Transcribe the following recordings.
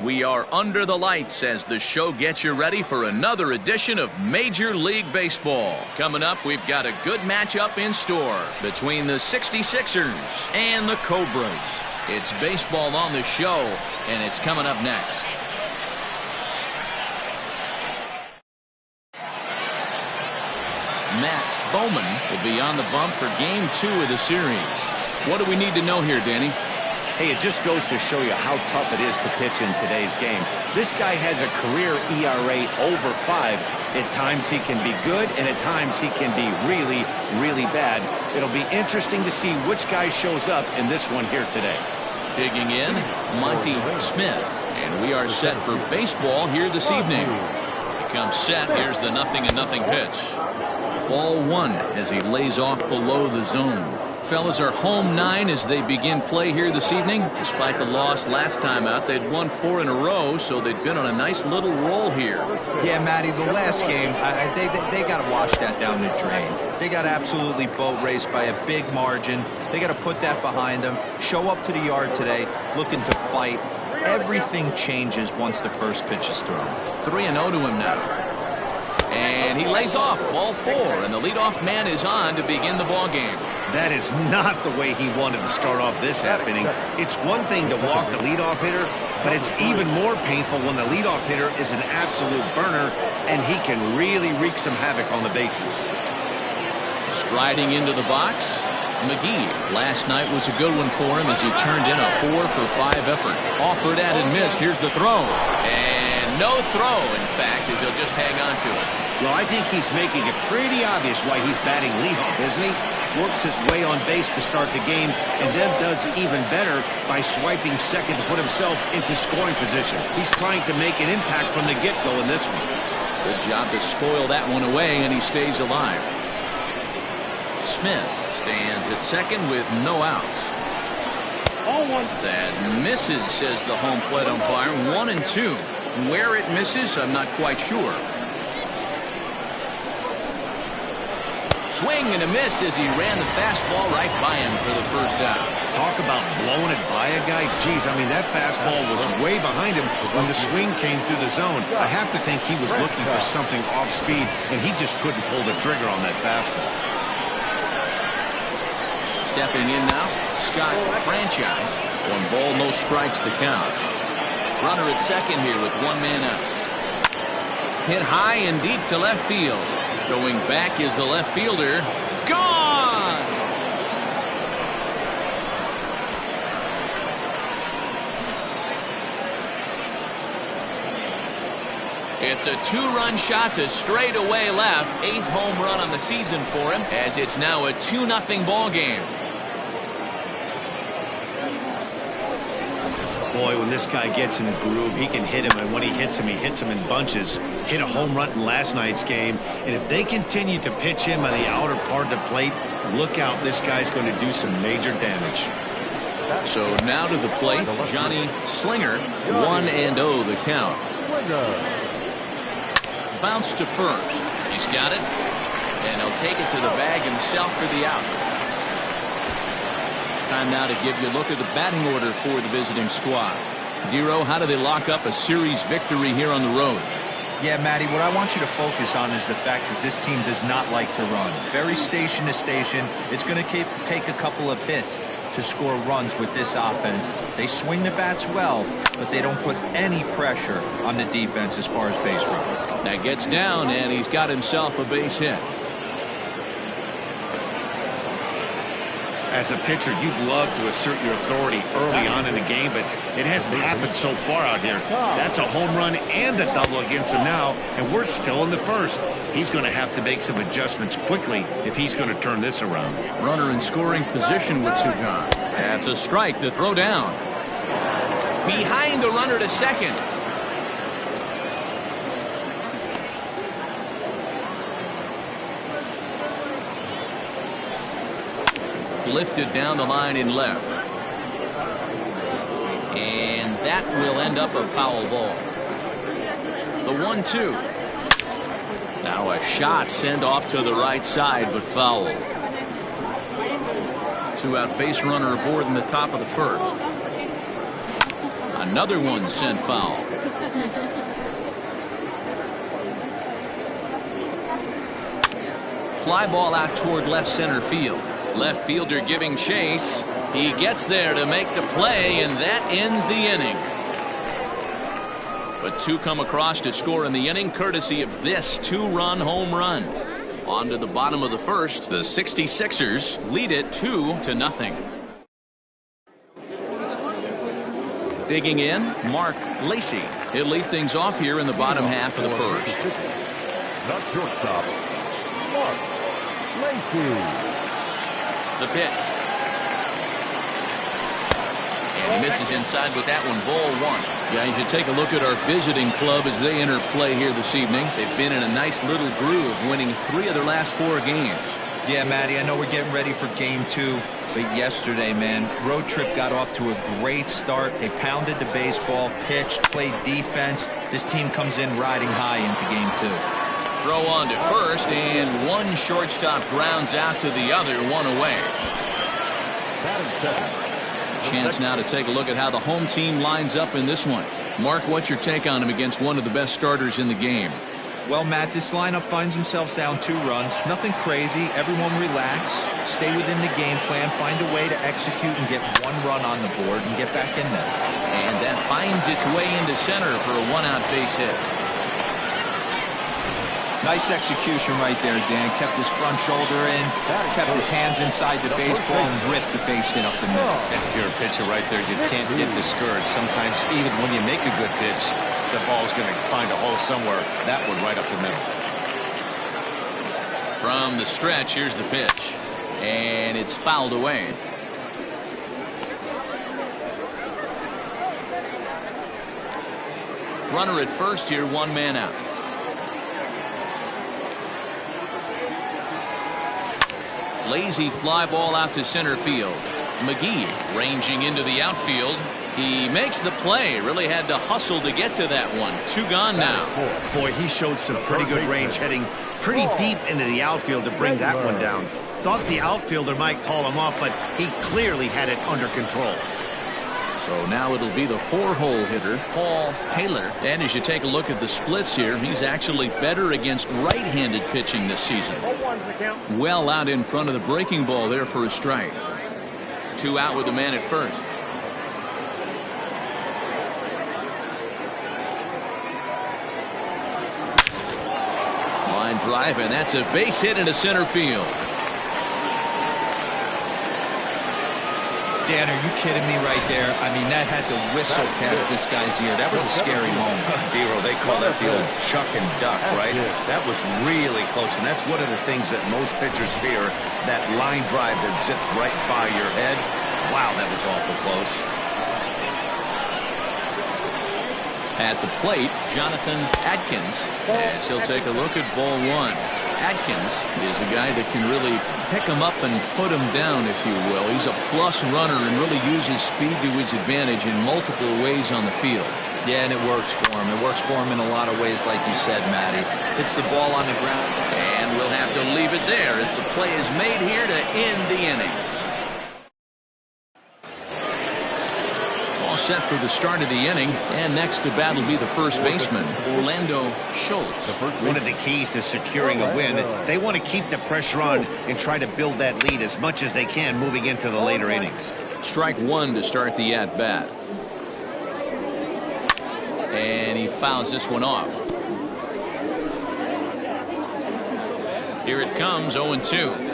We are under the lights as the show gets you ready for another edition of Major League Baseball. Coming up, we've got a good matchup in store between the 66ers and the Cobras. It's baseball on the show, and it's coming up next. Matt Bowman will be on the bump for Game 2 of the series. What do we need to know here, Danny? Hey, it just goes to show you how tough it is to pitch in today's game. This guy has a career ERA over 5. At times he can be good, and at times he can be really, really bad. It'll be interesting to see which guy shows up in this one here today. Digging in, Monty Smith. And we are set for baseball here this evening. He comes set. Here's the 0-0 pitch. Ball 1 as he lays off below the zone. Fellas are home 9 as they begin play here this evening. Despite the loss last time out, they'd won 4 in a row, so they've been on a nice little roll here. Yeah, Matty, the last game, they got to wash that down the drain. They got absolutely boat raced by a big margin. They got to put that behind them, show up to the yard today, looking to fight. Everything changes once the first pitch is thrown. 3-0 to him now. And he lays off ball 4, and the leadoff man is on to begin the ball game. That is not the way he wanted to start off this half inning. It's one thing to walk the leadoff hitter, but it's even more painful when the leadoff hitter is an absolute burner, and he can really wreak some havoc on the bases. Striding into the box, McGee. Last night was a good one for him as he turned in a 4-for-5 effort. Offered at and missed. Here's the throw. And no throw, in fact, as he'll just hang on to it. Well, I think he's making it pretty obvious why he's batting leadoff, isn't he? Works his way on base to start the game, and then does even better by swiping second to put himself into scoring position. He's trying to make an impact from the get-go in this one. Good job to spoil that one away, and he stays alive. Smith stands at second with no outs. That misses, says the home plate umpire. 1-2. Where it misses, I'm not quite sure. Swing and a miss as he ran the fastball right by him for the first out. Talk about blowing it by a guy. Geez, I mean, that fastball was way behind him when the swing came through the zone. I have to think he was looking for something off speed, and he just couldn't pull the trigger on that fastball. Stepping in now, Scott Franchise. 1 ball, no strikes the count. Runner at second here with 1 man out. Hit high and deep to left field. Going back is the left fielder. Gone! It's a 2-run shot to straightaway left. 8th home run on the season for him, as it's now a 2-0 ball game. Boy, when this guy gets in a groove, he can hit him, and when he hits him in bunches. Hit a home run in last night's game, and if they continue to pitch him on the outer part of the plate, look out, this guy's going to do some major damage. So now to the plate, Johnny Slinger. 1-0 the count. Bounce to first. He's got it, and he'll take it to the bag himself for the out. Time now to give you a look at the batting order for the visiting squad. Dero, how do they lock up a series victory here on the road? Yeah, Matty, what I want you to focus on is the fact that this team does not like to run. Very station to station. It's going to take a couple of hits to score runs with this offense. They swing the bats well, but they don't put any pressure on the defense as far as base running. That gets down, and he's got himself a base hit. As a pitcher, you'd love to assert your authority early on in the game, but it hasn't happened so far out here. That's a home run and a double against him now, and we're still in the first. He's going to have to make some adjustments quickly if he's going to turn this around. Runner in scoring position with Sugan. That's a strike to throw down. Behind the runner to second. Lifted down the line in left. And that will end up a foul ball. The 1-2. Now a shot sent off to the right side, but foul. 2-out base runner aboard in the top of the first. A Another one sent foul. Fly ball out toward left center field. Left fielder giving chase. He gets there to make the play, and that ends the inning. But two come across to score in the inning, courtesy of this two-run home run. On to the bottom of the first, the 66ers lead it 2-0. Digging in, Mark Lacey. He'll lead things off here in the bottom half of the first. Not shortstop, Mark Lacey. The pitch. And he misses inside with that one, ball one. Guys, you take a look at our visiting club as they enter play here this evening. They've been in a nice little groove, winning 3 of their last 4 games. Yeah, Matty, I know we're getting ready for game 2, but yesterday, man, road trip got off to a great start. They pounded the baseball, pitched, played defense. This team comes in riding high into game 2. Throw on to first, and one shortstop grounds out to the other, one away. Chance now to take a look at how the home team lines up in this one. Mark, what's your take on him against one of the best starters in the game? Well, Matt, this lineup finds themselves down 2 runs. Nothing crazy. Everyone relax. Stay within the game plan. Find a way to execute and get 1 run on the board and get back in this. And that finds its way into center for a 1-out base hit. Nice execution right there, Dan. Kept his front shoulder in, kept his hands inside the baseball, and ripped the base hit up the middle. If you're a pitcher right there, you can't get discouraged. Sometimes even when you make a good pitch, the ball's going to find a hole somewhere. That one right up the middle. From the stretch, here's the pitch. And it's fouled away. Runner at first here, 1 man out. Lazy fly ball out to center field. McGee ranging into the outfield. He makes the play. Really had to hustle to get to that one. 2 gone now. Boy, he showed some pretty good range, heading pretty deep into the outfield to bring that one down. Thought the outfielder might call him off, but he clearly had it under control. So now it'll be the 4-hole hitter, Paul Taylor. And as you take a look at the splits here, he's actually better against right-handed pitching this season. Well out in front of the breaking ball there for a strike. 2 out with the man at first. Line drive, and that's a base hit into center field. Dan, are you kidding me right there? I mean, that had to whistle past this guy's ear. That was a scary moment. Dero, they call that the old chuck and duck, right? That was really close, and that's one of the things that most pitchers fear, that line drive that zips right by your head. Wow, that was awful close. At the plate, Jonathan Adkins, as he'll take a look at ball 1. Adkins is a guy that can really pick him up and put him down, if you will. He's a plus runner and really uses speed to his advantage in multiple ways on the field. Yeah, and it works for him. It works for him in a lot of ways, like you said, Matty. Hits the ball on the ground. And we'll have to leave it there as the play is made here to end the inning. All set for the start of the inning, and next to bat will be the first baseman, Orlando Schultz. One of the keys to securing a win, they want to keep the pressure on and try to build that lead as much as they can moving into the later innings. Strike 1 to start the at-bat. And he fouls this one off. Here it comes, 0-2.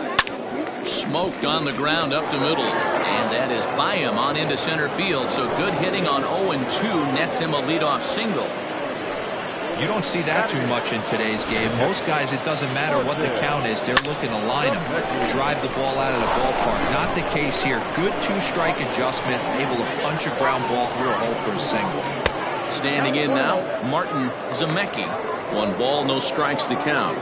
Smoked on the ground up the middle, and that is by him on into center field. So good hitting on 0-2 nets him a leadoff single. You don't see that too much in today's game. Most guys, it doesn't matter what the count is, they're looking to line him, drive the ball out of the ballpark. Not the case here. Good 2-strike adjustment, able to punch a ground ball through a hole for a single. Standing in now, Martin Zemecki. 1 ball, no strikes to count.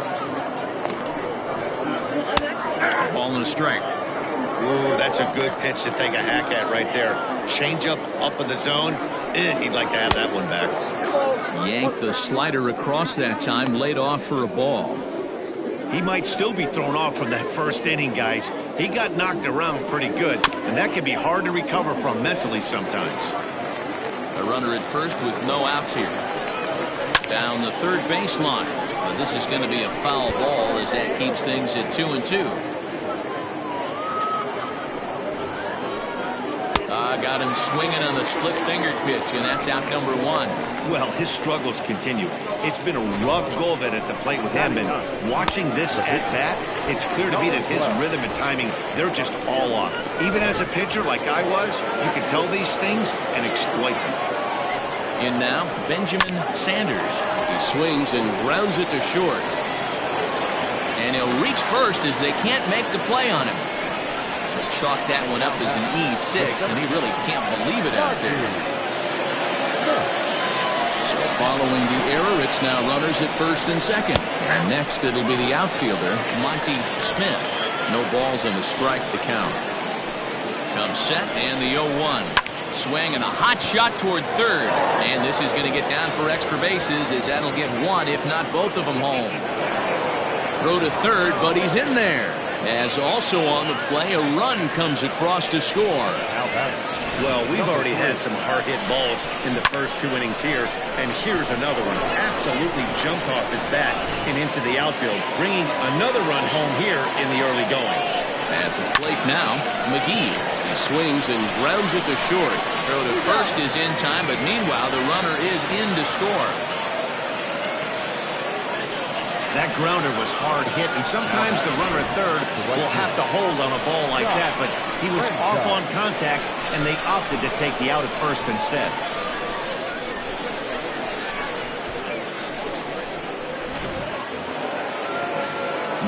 Ball and a strike. Ooh, that's a good pitch to take a hack at right there. Changeup up in the zone. He'd like to have that one back. Yanked the slider across that time, laid off for a ball. He might still be thrown off from that first inning, guys. He got knocked around pretty good, and that can be hard to recover from mentally sometimes. A runner at first with no outs here. Down the third baseline. But this is going to be a foul ball as that keeps things at 2-2. Got him swinging on the split-fingered pitch, and that's out number 1. Well, his struggles continue. It's been a rough go of it at the plate with him, and watching this at-bat, it's clear to me that his rhythm and timing, they're just all off. Even as a pitcher like I was, you can tell these things and exploit them. In now, Benjamin Sanders. He swings and grounds it to short. And he'll reach first as they can't make the play on him. So chalk that one up as an E6, and he really can't believe it out there. So following the error, it's now runners at first and second. And next it'll be the outfielder, Monty Smith. No balls and a strike to count. Comes set and the 0-1. Swing and a hot shot toward third. And this is going to get down for extra bases as that'll get one, if not both of them home. Throw to third, but he's in there. As also on the play, a run comes across to score. Well, we've already had some hard-hit balls in the first 2 innings here, and here's another one. Absolutely jumped off his bat and into the outfield, bringing another run home here in the early going. At the plate now, McGee. He swings and grounds it to short. Throw to first is in time, but meanwhile, the runner is in to score. That grounder was hard hit, and sometimes the runner at third will have to hold on a ball like that, but he was off on contact, and they opted to take the out at first instead.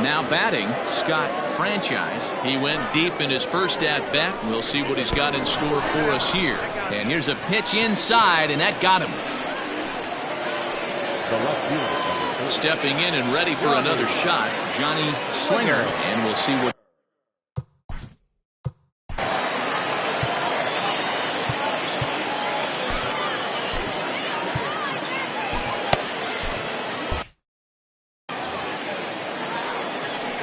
Now batting, Scott Franchise. He went deep in his first at-bat. We'll see what he's got in store for us here. And here's a pitch inside, and that got him. Stepping in and ready for another shot, Johnny Slinger. And we'll see what.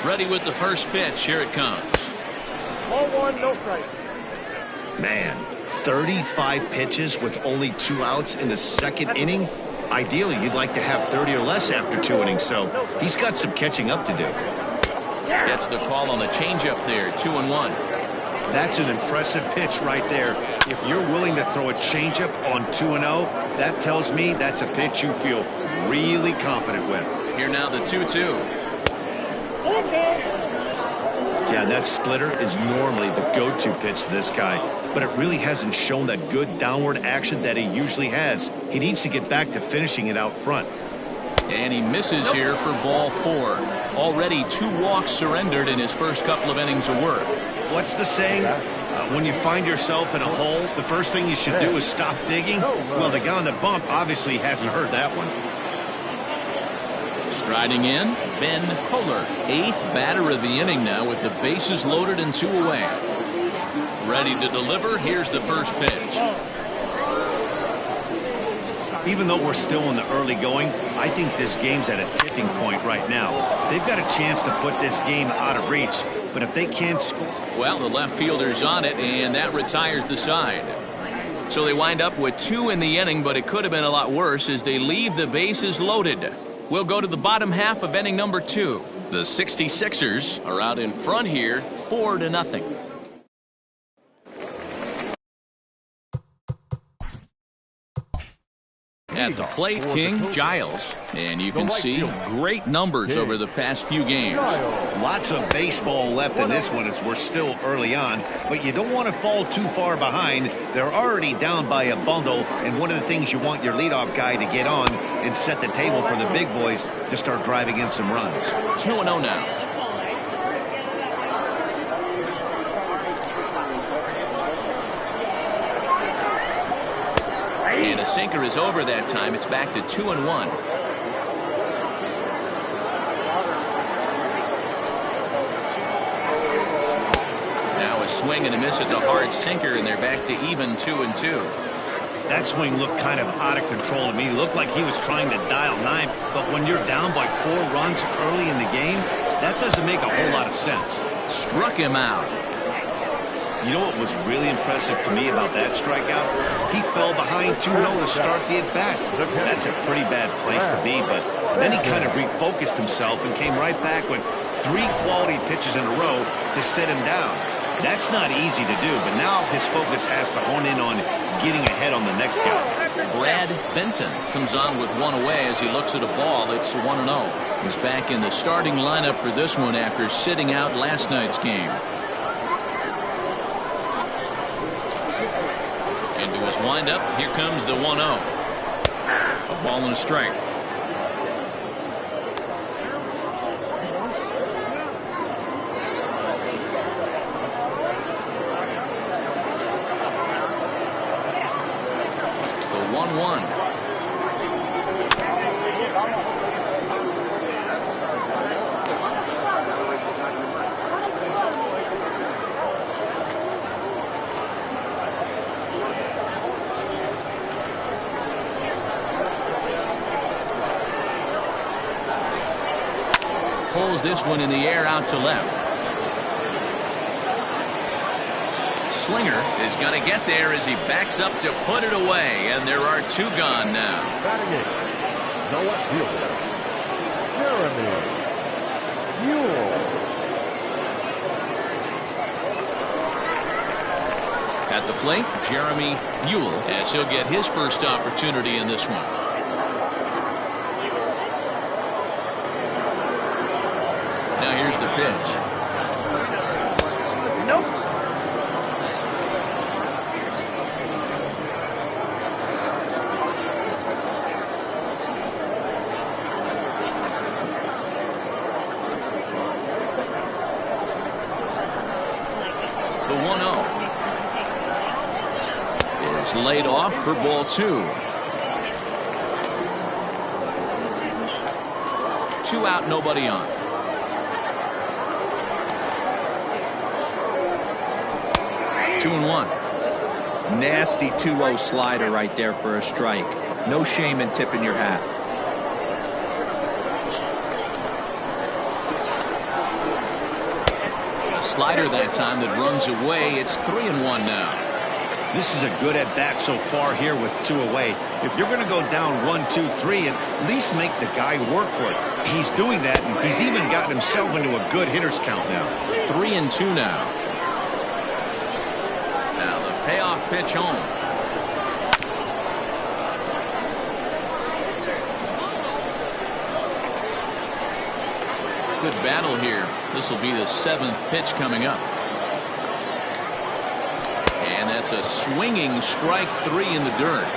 Ready with the first pitch. Here it comes. 1-1, no strikes. Man, 35 pitches with only 2 outs in the second inning. Ideally, you'd like to have 30 or less after 2 innings, so he's got some catching up to do. Gets the call on the changeup there, 2-1. That's an impressive pitch right there. If you're willing to throw a changeup on 2-0, that tells me that's a pitch you feel really confident with. Here now the 2-2. Yeah, that splitter is normally the go-to pitch to this guy, but it really hasn't shown that good downward action that he usually has. He needs to get back to finishing it out front. And he misses here for ball 4. Already 2 walks surrendered in his first couple of innings of work. What's the saying? When you find yourself in a hole, the first thing you should do is stop digging. Well, the guy on the bump obviously hasn't heard that one. Striding in, Ben Kohler, 8th batter of the inning now with the bases loaded and 2 away. Ready to deliver. Here's the first pitch. Even though we're still in the early going, I think this game's at a tipping point right now. They've got a chance to put this game out of reach, but if they can't score. Well, the left fielder's on it, and that retires the side. So they wind up with 2 in the inning, but it could have been a lot worse as they leave the bases loaded. We'll go to the bottom half of inning number 2. The 66ers are out in front here, 4-0. At the plate, King Giles. And you can see great numbers over the past few games. Lots of baseball left in this one as we're still early on, but you don't want to fall too far behind. They're already down by a bundle, and one of the things you want your leadoff guy to get on and set the table for the big boys to start driving in some runs. 2-0 now. And a sinker is over that time. It's back to 2-1. Now a swing and a miss at the hard sinker, and they're back to even 2-2. That swing looked kind of out of control to me. It looked like he was trying to dial 9, but when you're down by 4 runs early in the game, that doesn't make a whole lot of sense. Struck him out. You know what was really impressive to me about that strikeout? He fell behind 2-0 to start the at-bat. That's a pretty bad place to be, but then he kind of refocused himself and came right back with 3 quality pitches in a row to set him down. That's not easy to do, but now his focus has to hone in on getting ahead on the next guy. Brad Benton comes on with 1 away as he looks at a ball. It's 1-0. He's back in the starting lineup for this one after sitting out last night's game. Into his windup, here comes the 1-0. A ball and a strike. The 1-1. Pulls this one in the air out to left. Slinger is going to get there as he backs up to put it away, and there are 2 gone now. Batting in. The left fielder, Jeremy Ewell. At the plate, Jeremy Ewell, as he'll get his first opportunity in this one. Now here's the pitch. Nope. The 1-0 is laid off for ball 2. 2 out, nobody on. 2-1. Nasty 2-0 slider right there for a strike. No shame in tipping your hat. A slider that time that runs away. It's 3-1 now. This is a good at-bat so far here with 2 away. If you're going to go down 1-2-3, at least make the guy work for it. He's doing that, and he's even gotten himself into a good hitter's count now. 3-2 now. Now the payoff pitch home. Good battle here. This will be the 7th pitch coming up. And that's a swinging strike 3 in the dirt.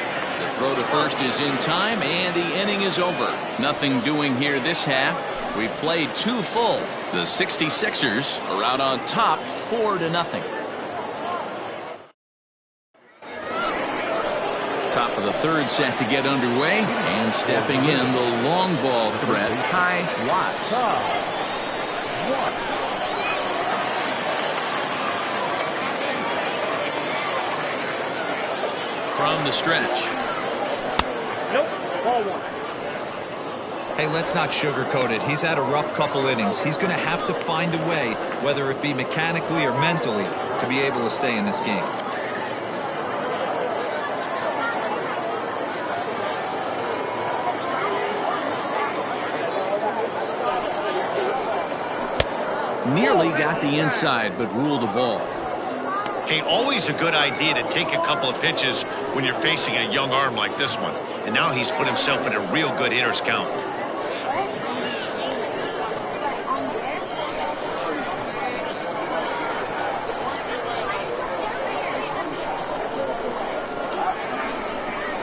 The throw to first is in time, and the inning is over. Nothing doing here this half. We played 2 full. The 66ers are out on top 4-0. Top of the 3rd set to get underway, and stepping in the long ball threat, Ty Watts. From the stretch. Nope. Ball 1. Hey, let's not sugarcoat it. He's had a rough couple innings. He's going to have to find a way, whether it be mechanically or mentally, to be able to stay in this game. Nearly got the inside, but ruled the ball. Hey, always a good idea to take a couple of pitches when you're facing a young arm like this one. And now he's put himself in a real good hitter's count.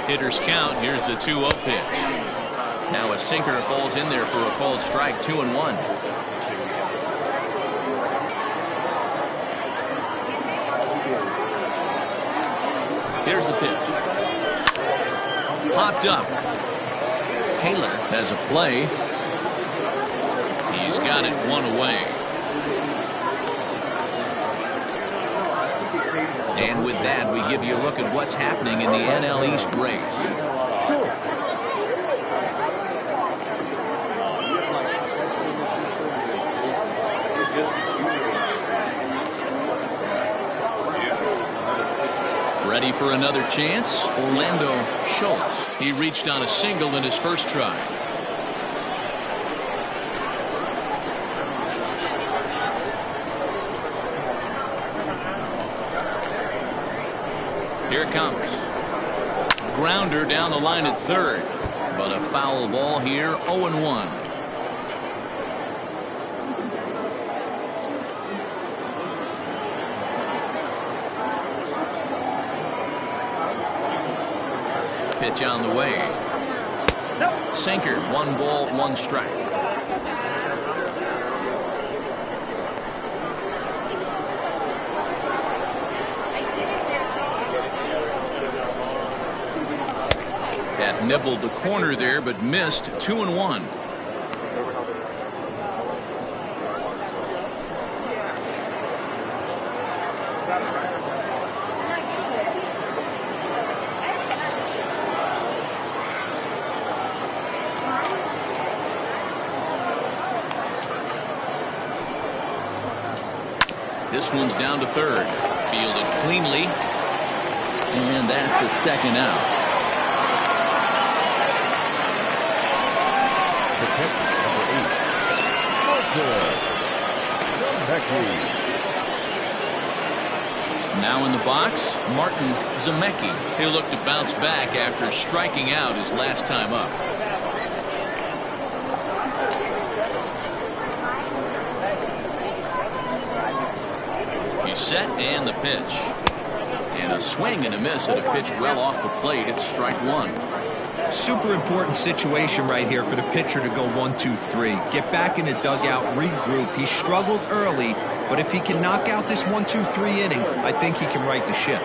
Hitter's count. Here's the 2-0 pitch. Now a sinker falls in there for a called strike. 2-1. Here's the pitch. Popped up. Taylor has a play. He's got it 1 away. And with that, we give you a look at what's happening in the NL East race. Ready for another chance. Orlando Schultz. He reached on a single in his first try. Here it comes. Grounder down the line at third. But a foul ball here, 0-1. Pitch on the way. Sinker, 1 ball, 1 strike. That nibbled the corner there, but missed. 2-1. This one's down to third. Fielded cleanly. And that's the second out. The pick, number 8. Now in the box, Martin Zemecki. He'll look to bounce back after striking out his last time up. He's set and the pitch. And a swing and a miss at a pitch well off the plate. It's strike 1. Super important situation right here for the pitcher to go 1-2-3. Get back in the dugout, regroup. He struggled early, but if he can knock out this 1-2-3 inning, I think he can right the ship.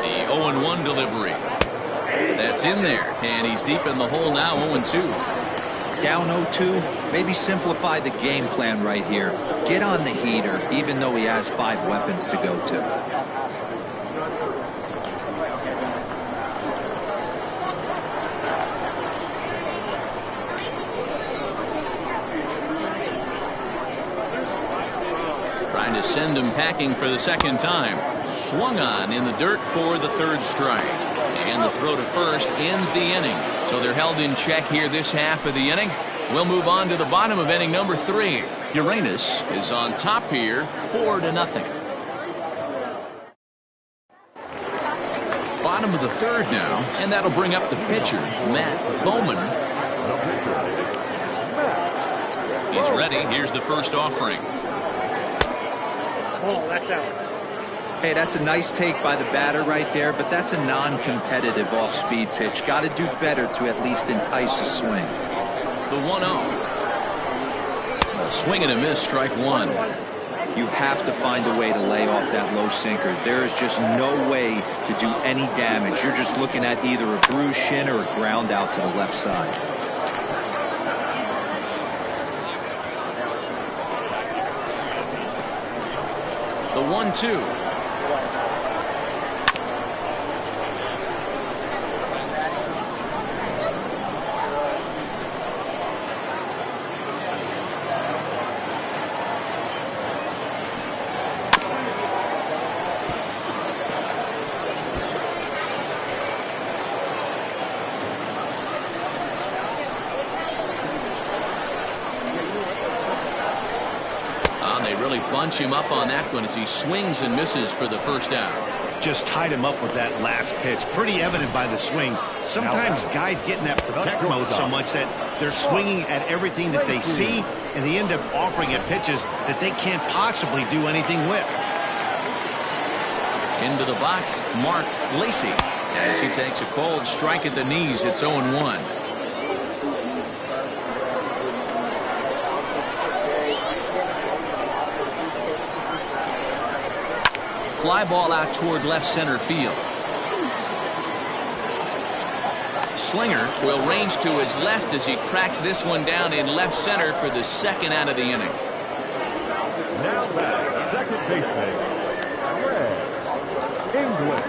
The 0-1 delivery. That's in there, and he's deep in the hole now, 0-2. Down 0-2, maybe simplify the game plan right here. Get on the heater, even though he has 5 weapons to go to. Trying to send him packing for the second time. Swung on in the dirt for the 3rd strike. And the throw to first ends the inning. So they're held in check here this half of the inning. We'll move on to the bottom of inning number 3. Uranus is on top here, 4-0. Bottom of the 3rd now, and that'll bring up the pitcher, Matt Bowman. He's ready. Here's the first offering. Oh, that's out. Hey, that's a nice take by the batter right there, but that's a non-competitive off-speed pitch. Got to do better to at least entice a swing. The 1-0. A swing and a miss, strike 1. You have to find a way to lay off that low sinker. There is just no way to do any damage. You're just looking at either a bruised shin or a ground out to the left side. The 1-2. Bunch him up on that one as he swings and misses for the first out. Just tied him up with that last pitch. Pretty evident by the swing. Sometimes guys get in that protect mode so much that they're swinging at everything that they see, and they end up offering at pitches that they can't possibly do anything with. Into the box, Mark Lacey. As he takes a cold strike at the knees, it's 0-1. Fly ball out toward left center field. Slinger will range to his left as he tracks this one down in left center for the second out of the inning. Now back, second baseman, Greg English.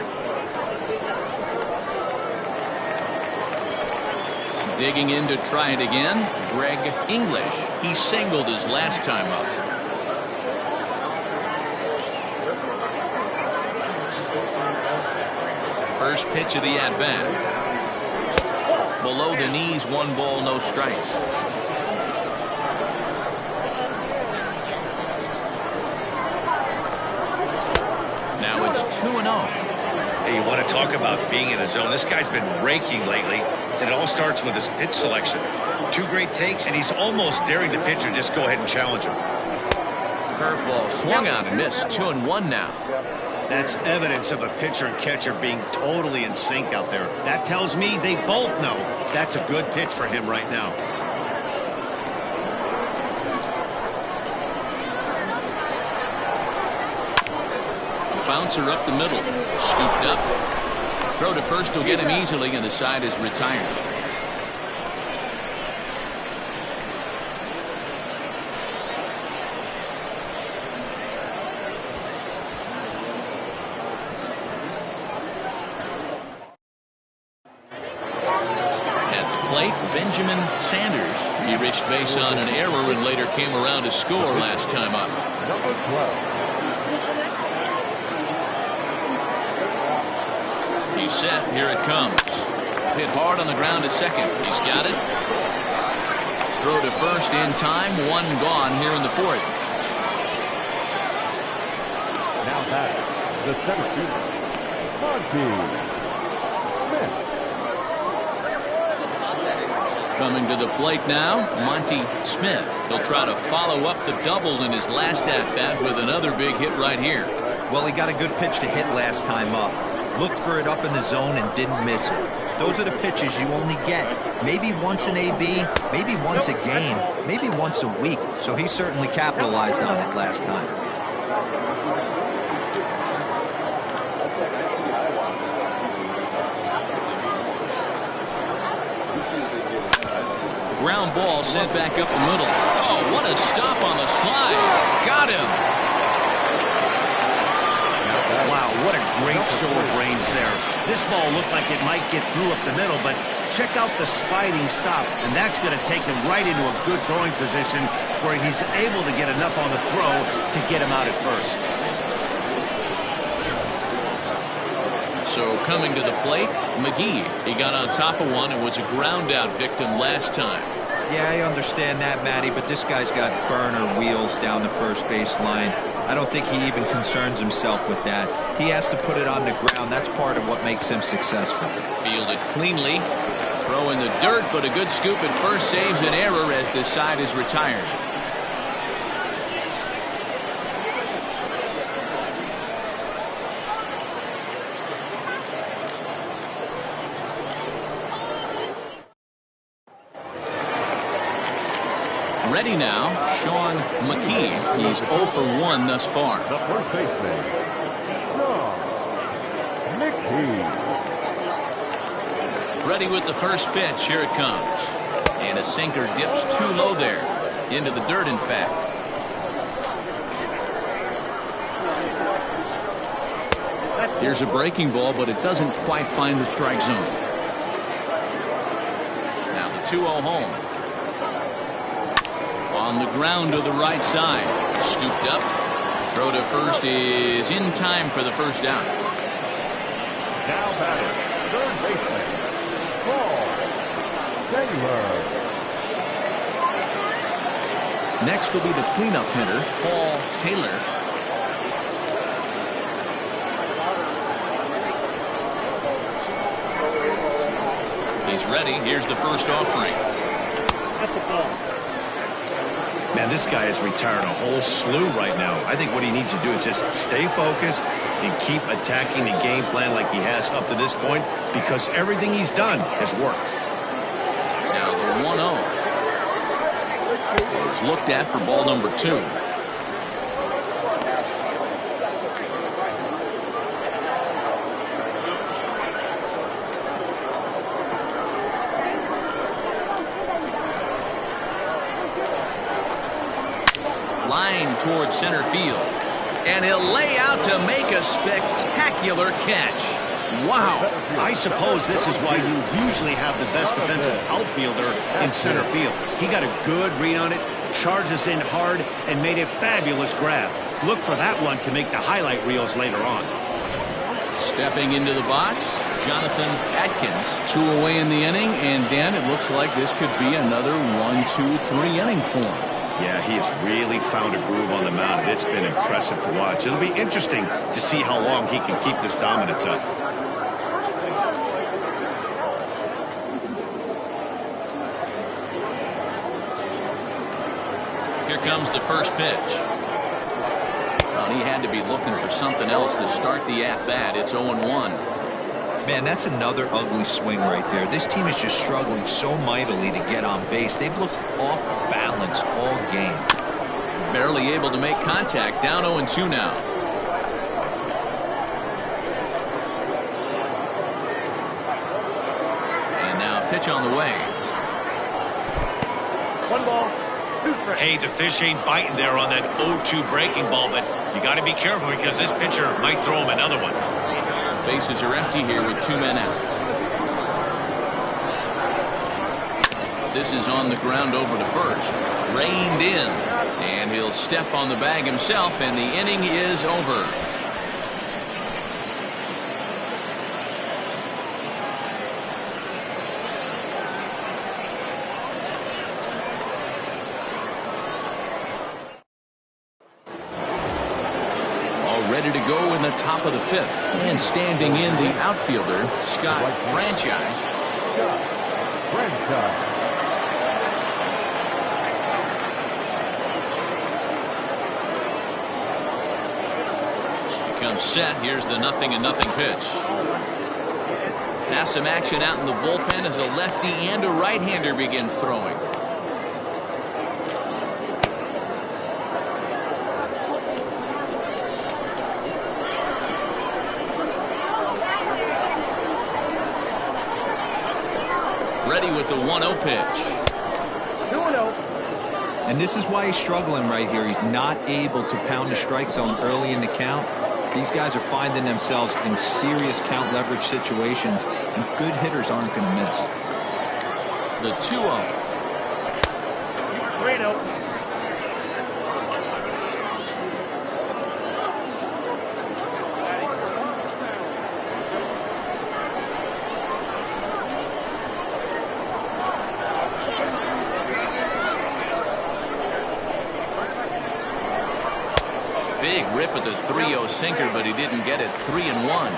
Digging in to try it again, Greg English. He singled his last time up. First pitch of the at-bat. Below the knees, 1 ball, no strikes. Now it's 2-0. Hey, you want to talk about being in a zone? This guy's been raking lately, and it all starts with his pitch selection. 2 great takes, and he's almost daring the pitcher just go ahead and challenge him. Curveball swung out and missed. 2-1 now. That's evidence of a pitcher and catcher being totally in sync out there. That tells me they both know that's a good pitch for him right now. Bouncer up the middle. Scooped up. Throw to first will get him easily, and the side is retired. Benjamin Sanders. He reached base on an error and later came around to score last time up. Number 12. He's set. Here it comes. Hit hard on the ground to second. He's got it. Throw to first in time. 1 gone here in the 4th. Now that the center fielder, Monty Smith. Coming to the plate now, Monty Smith. He'll try to follow up the double in his last at-bat with another big hit right here. Well, he got a good pitch to hit last time up. Looked for it up in the zone and didn't miss it. Those are the pitches you only get. Maybe once an AB, maybe once a game, maybe once a week. So he certainly capitalized on it last time. Ground ball sent back up the middle. Oh, what a stop on the slide. Got him. Wow, what a great show of range there. This ball looked like it might get through up the middle, but check out the sliding stop, and that's going to take him right into a good throwing position where he's able to get enough on the throw to get him out at first. So coming to the plate, McGee. He got on top of one and was a ground out victim last time. Yeah, I understand that, Matty, but this guy's got burner wheels down the first base line. I don't think he even concerns himself with that. He has to put it on the ground. That's part of what makes him successful. Fielded cleanly. Throw in the dirt, but a good scoop at first saves an error as the side is retired. Ready now, Sean McKee. He's 0 for 1 thus far. The first baseman, Sean McKee. Ready with the first pitch. Here it comes. And a sinker dips too low there. Into the dirt, in fact. Here's a breaking ball, but it doesn't quite find the strike zone. Now the 2-0 home. On the ground to the right side. Scooped up. Throw to first is in time for the first down. Now batting, third baseman, Paul Taylor. Next will be the cleanup hitter, Paul Taylor. He's ready. Here's the first offering. Man, this guy is retiring a whole slew right now. I think what he needs to do is just stay focused and keep attacking the game plan like he has up to this point, because everything he's done has worked. Now the 1-0. It's looked at for ball number 2. Line towards center field, and he'll lay out to make a spectacular catch. Wow. I suppose this is why you usually have the best defensive outfielder in center field. He got a good read on it, charges in hard, and made a fabulous grab. Look for that one to make the highlight reels later on. Stepping into the box, Jonathan Atkins. 2 away in the inning, and Dan, it looks like this could be another 1-2-3 inning for him. Yeah, he has really found a groove on the mound. It's been impressive to watch. It'll be interesting to see how long he can keep this dominance up. Here comes the first pitch. Well, he had to be looking for something else to start the at-bat. It's 0-1. Man, that's another ugly swing right there. This team is just struggling so mightily to get on base. They've looked off balance all game. Barely able to make contact. Down 0-2 now. And now pitch on the way. 1 ball, 2 strikes. Hey, the fish ain't biting there on that 0-2 breaking ball, but you got to be careful because this pitcher might throw him another one. Bases are empty here with 2 men out. This is on the ground over to first. Reined in. And he'll step on the bag himself, and the inning is over. Ready to go in the top of the 5th, and standing in the outfielder, Scott Franchise. He comes set. Here's the 0-0 pitch. Now some action out in the bullpen as a lefty and a right-hander begin throwing. Ready with the 1-0 pitch. 2-0. And this is why he's struggling right here. He's not able to pound the strike zone early in the count. These guys are finding themselves in serious count leverage situations, and good hitters aren't going to miss. The 2-0. 3-0. Big rip at the 3-0 sinker, but he didn't get it. 3-1.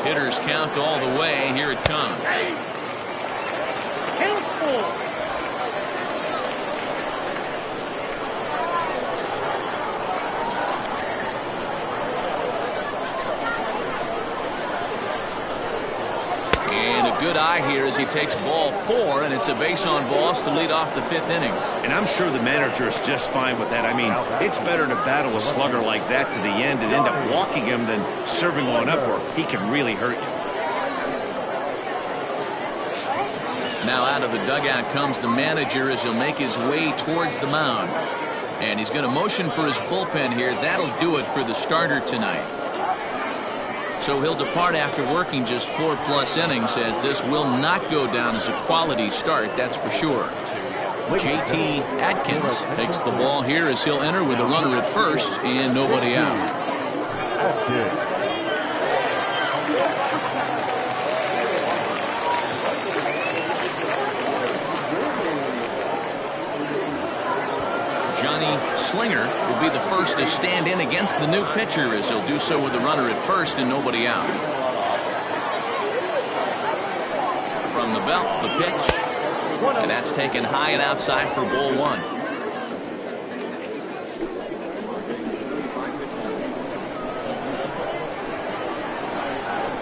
Hitters count all the way. Here it comes. Good eye here as he takes ball 4, and it's a base on balls to lead off the 5th inning. And I'm sure the manager is just fine with that. I mean, it's better to battle a slugger like that to the end and end up walking him than serving one up where he can really hurt you. Now out of the dugout comes the manager as he'll make his way towards the mound. And he's going to motion for his bullpen here. That'll do it for the starter tonight. So he'll depart after working just 4+ innings, as this will not go down as a quality start, that's for sure. J.T. Atkins takes the ball here as he'll enter with a runner at first and nobody out. Johnny Slinger will be the first to stand in against the new pitcher, as he'll do so with a runner at first and nobody out. From the belt, the pitch, and that's taken high and outside for ball 1.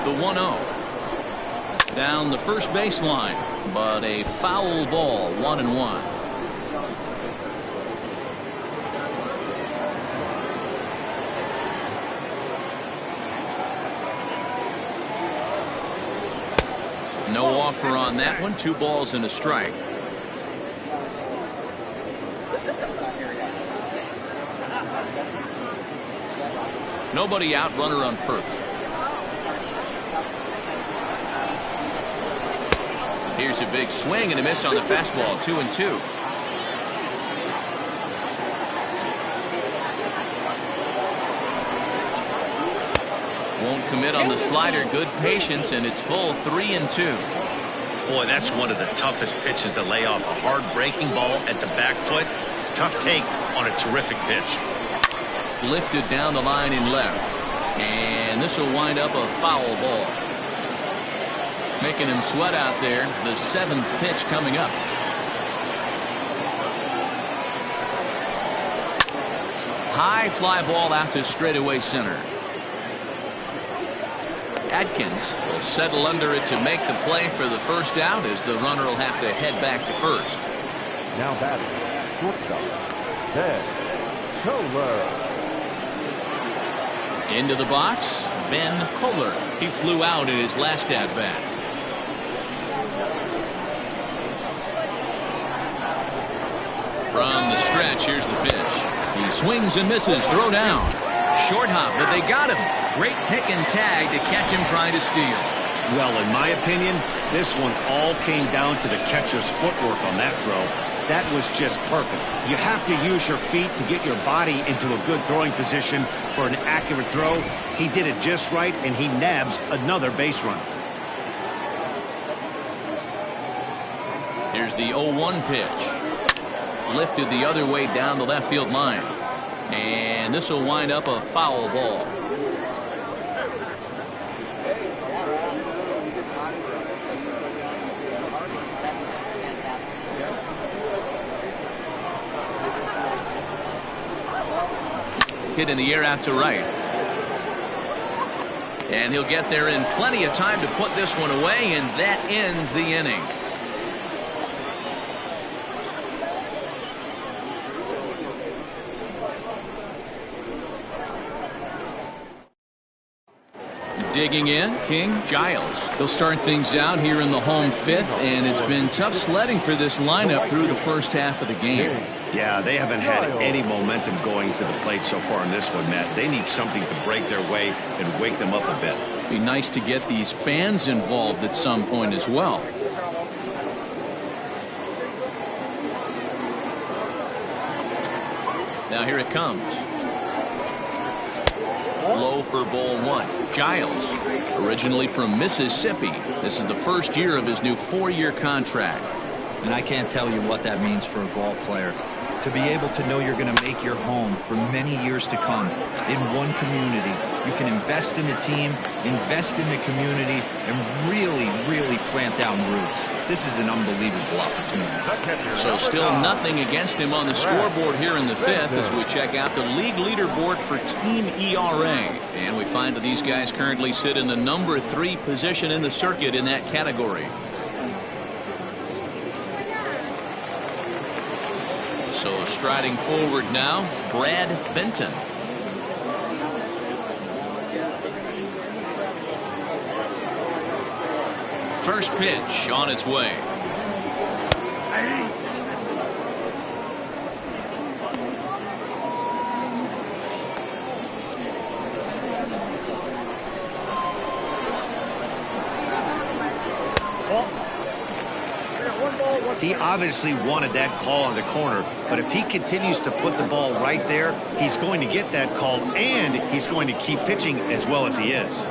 The 1-0 down the first baseline, but a foul ball. 1-1. No offer on that one. 2 balls and a strike. Nobody out, runner on first. Here's a big swing and a miss on the fastball. 2-2. Won't commit on the slider. Good patience, and it's full 3-2. Boy, that's one of the toughest pitches to lay off. A hard breaking ball at the back foot. Tough take on a terrific pitch. Lifted down the line in left. And this will wind up a foul ball. Making him sweat out there. The 7th pitch coming up. High fly ball out to straightaway center. Atkins will settle under it to make the play for the first out, as the runner will have to head back to first. Now batting, shortstop, Ben Kohler. Into the box, Ben Kohler. He flew out in his last at bat. From the stretch, here's the pitch. He swings and misses. Throw down. Short hop, but they got him. Great pick and tag to catch him trying to steal. Well, in my opinion, this one all came down to the catcher's footwork on that throw. That was just perfect. You have to use your feet to get your body into a good throwing position for an accurate throw. He did it just right, and he nabs another base run. Here's the 0-1 pitch. Lifted the other way down the left field line. And this will wind up a foul ball. Hit in the air out to right. And he'll get there in plenty of time to put this one away, and that ends the inning. Digging in, King Giles. They'll start things out here in the home 5th, and it's been tough sledding for this lineup through the first half of the game. Yeah, they haven't had any momentum going to the plate so far in this one, Matt. They need something to break their way and wake them up a bit. Be nice to get these fans involved at some point as well. Now here it comes. Low for ball 1. Giles, originally from Mississippi. This is the first year of his new 4-year contract. And I can't tell you what that means for a ball player. To be able to know you're going to make your home for many years to come in one community. You can invest in the team, invest in the community, and really, really plant down roots. This is an unbelievable opportunity. So still nothing against him on the scoreboard here in the 5th as we check out the league leaderboard for team ERA. And we find that these guys currently sit in the number 3 position in the circuit in that category. So striding forward now, Brad Benton. First pitch on its way. He obviously wanted that call on the corner, but if he continues to put the ball right there, he's going to get that call, and he's going to keep pitching as well as he is.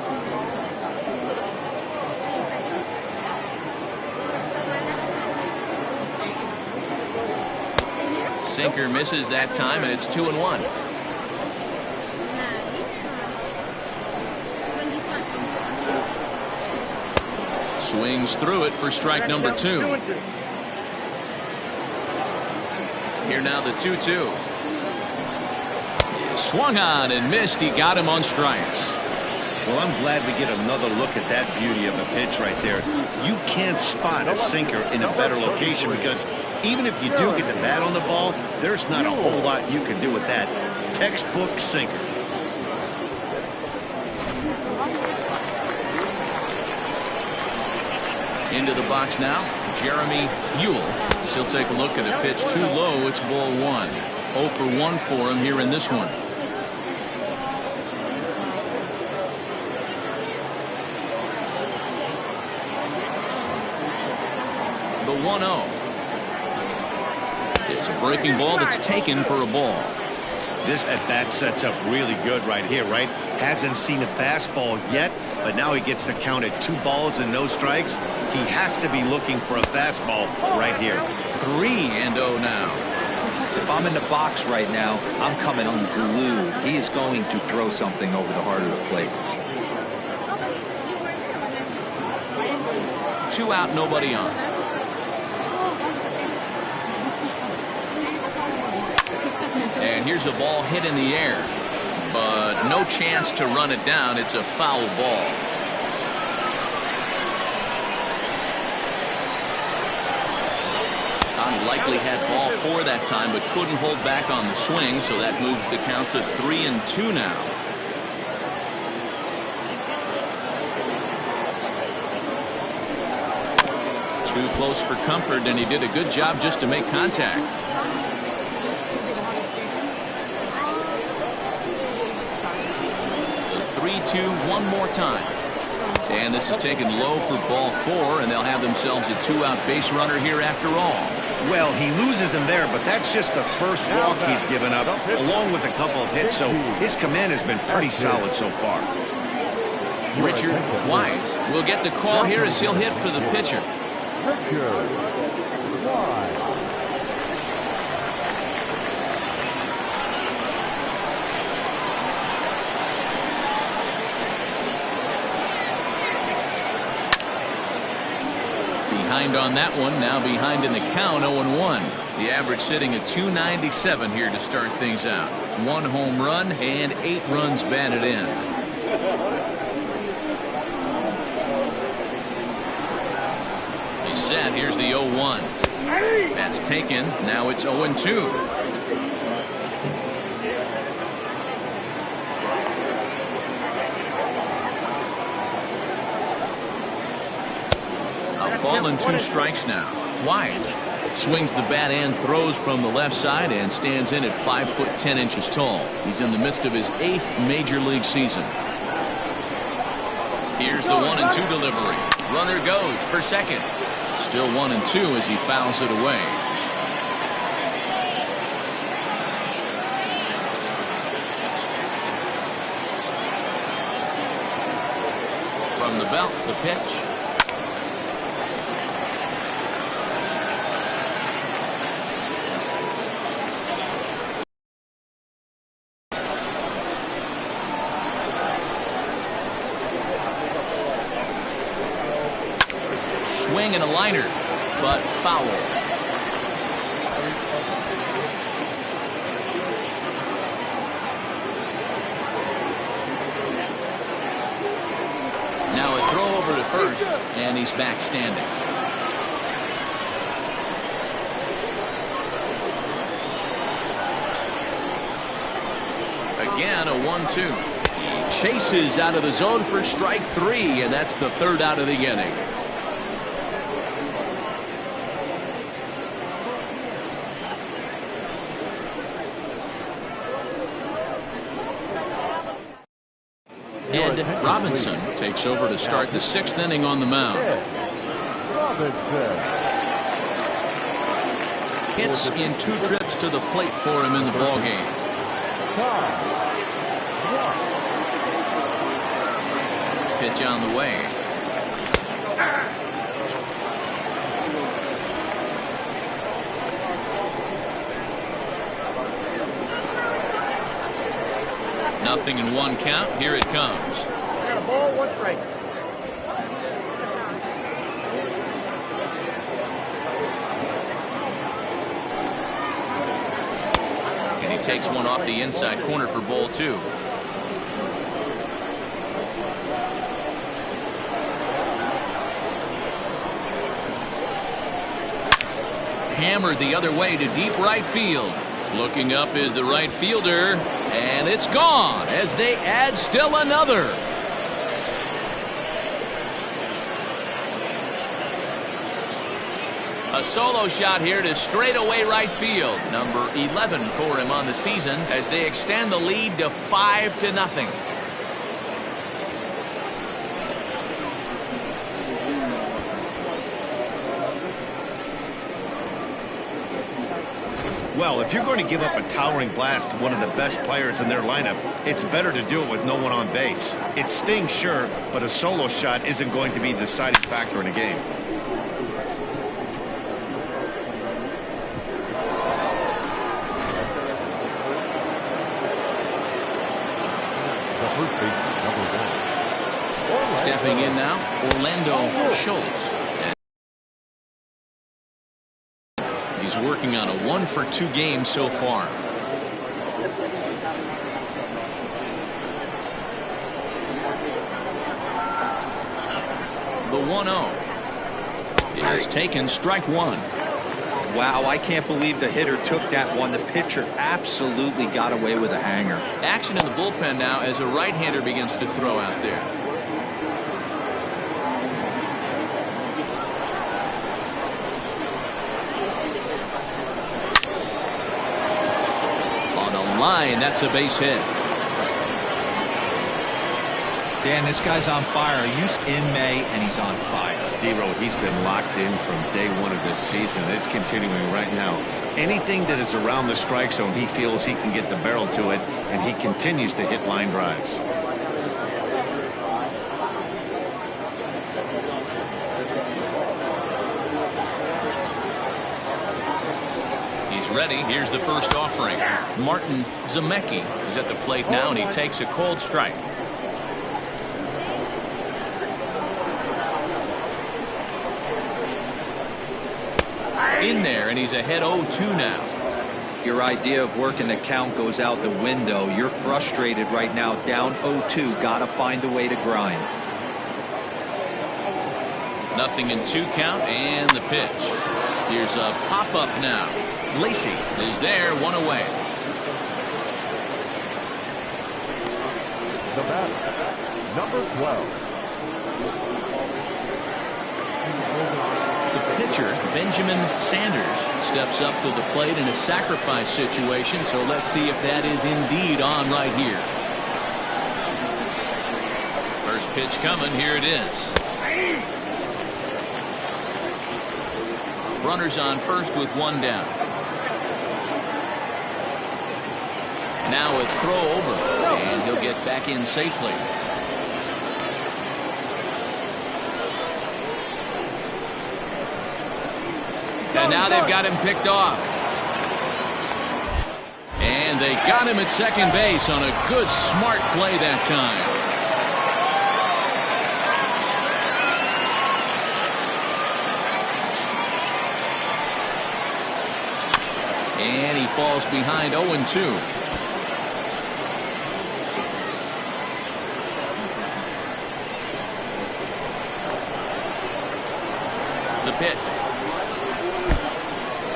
Sinker misses that time, and it's 2-1. Swings through it for strike number 2. Here now the 2-2. Swung on and missed. He got him on strikes. Well, I'm glad we get another look at that beauty of a pitch right there. You can't spot a sinker in a better location, because even if you do get the bat on the ball, there's not a whole lot you can do with that. Textbook sinker. Into the box now, Jeremy Ewell. He'll take a look at a pitch too low. It's ball 1. 0 for 1 for him here in this one. The 1-0. It's a breaking ball that's taken for a ball. This at-bat sets up really good right here, right? Hasn't seen a fastball yet, but now he gets to count at 2 balls and no strikes. He has to be looking for a fastball right here. 3-0 now. If I'm in the box right now, I'm coming unglued. He is going to throw something over the heart of the plate. 2 out, nobody on. And here's a ball hit in the air, but no chance to run it down. It's a foul ball. Likely had ball 4 that time, but couldn't hold back on the swing, so that moves the count to 3-2 now. Too close for comfort, and he did a good job just to make contact. The 3-2 one more time. And this is taken low for ball 4, and they'll have themselves a 2-out base runner here after all. Well, he loses them there, but that's just the first walk he's given up, along with a couple of hits, so his command has been pretty solid so far. Richard Wise will get the call here as he'll hit for the pitcher. Richard Wise. Behind on that one, now behind in the count, 0-1. The average sitting at 297 here to start things out. 1 home run and 8 runs batted in. He's set. Here's the 0-1. That's taken. Now it's 0-2. Ball and 2 strikes now. Wise swings the bat and throws from the left side and stands in at 5'10" tall. He's in the midst of his 8th major league season. Here's the 1-2 delivery. Runner goes for second. Still 1-2 as he fouls it away. From the belt, the pitch. Swing and a liner, but foul. Now a throw over to first, and he's back standing. Again, a 1-2. Chases out of the zone for strike 3, and that's the 3rd out of the inning. Ed Robinson takes over to start the 6th inning on the mound. Hits in 2 trips to the plate for him in the ballgame. Pitch on the way. Nothing in 1 count. Here it comes. Got a ball, 1 strike. And he takes one off the inside corner for ball 2. Hammered the other way to deep right field. Looking up is the right fielder, and it's gone as they add still another. A solo shot here to straightaway right field. Number 11 for him on the season as they extend the lead to 5-0. Well, if you're going to give up a towering blast to one of the best players in their lineup, it's better to do it with no one on base. It stings, sure, but a solo shot isn't going to be the deciding factor in a game. Stepping in now, Orlando Schultz. He's working on a 1-for-2 game so far. The 1-0 is taken, strike one. Wow, I can't believe the hitter took that one. The pitcher absolutely got away with a hanger. Action in the bullpen now as a right-hander begins to throw out there. On the line, that's a base hit. Dan, this guy's on fire. He's in May, and he's on fire. D-Road, he's been locked in from day one of this season. It's continuing right now. Anything that is around the strike zone, he feels he can get the barrel to it, and he continues to hit line drives. He's ready. Here's the first offering. Martin Zemecki is at the plate now, and he takes a cold strike. In there, and he's ahead 0-2 now. Your idea of working the count goes out the window. You're frustrated right now, down 0-2. Got to find a way to grind. 0-2 count, and the pitch. Here's a pop-up now. Lacey is there, one away. The batter, number 12. The pitcher, Benjamin Sanders, steps up to the plate in a sacrifice situation, so let's see if that is indeed on right here. First pitch coming, here it is. Runners on first with one down. Now a throw over, and he'll get back in safely. And now they've got him picked off. And they got him at second base on a good, smart play that time. And he falls behind 0-2. The pitch.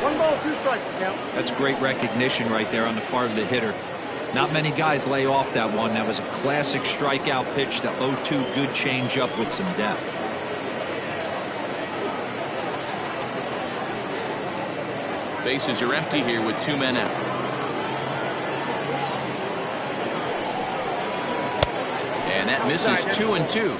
1 ball, 2 strikes, count. That's great recognition right there on the part of the hitter. Not many guys lay off that one. That was a classic strikeout pitch. The 0-2, good changeup with some depth. Bases are empty here with 2 men out. And that misses 2-2.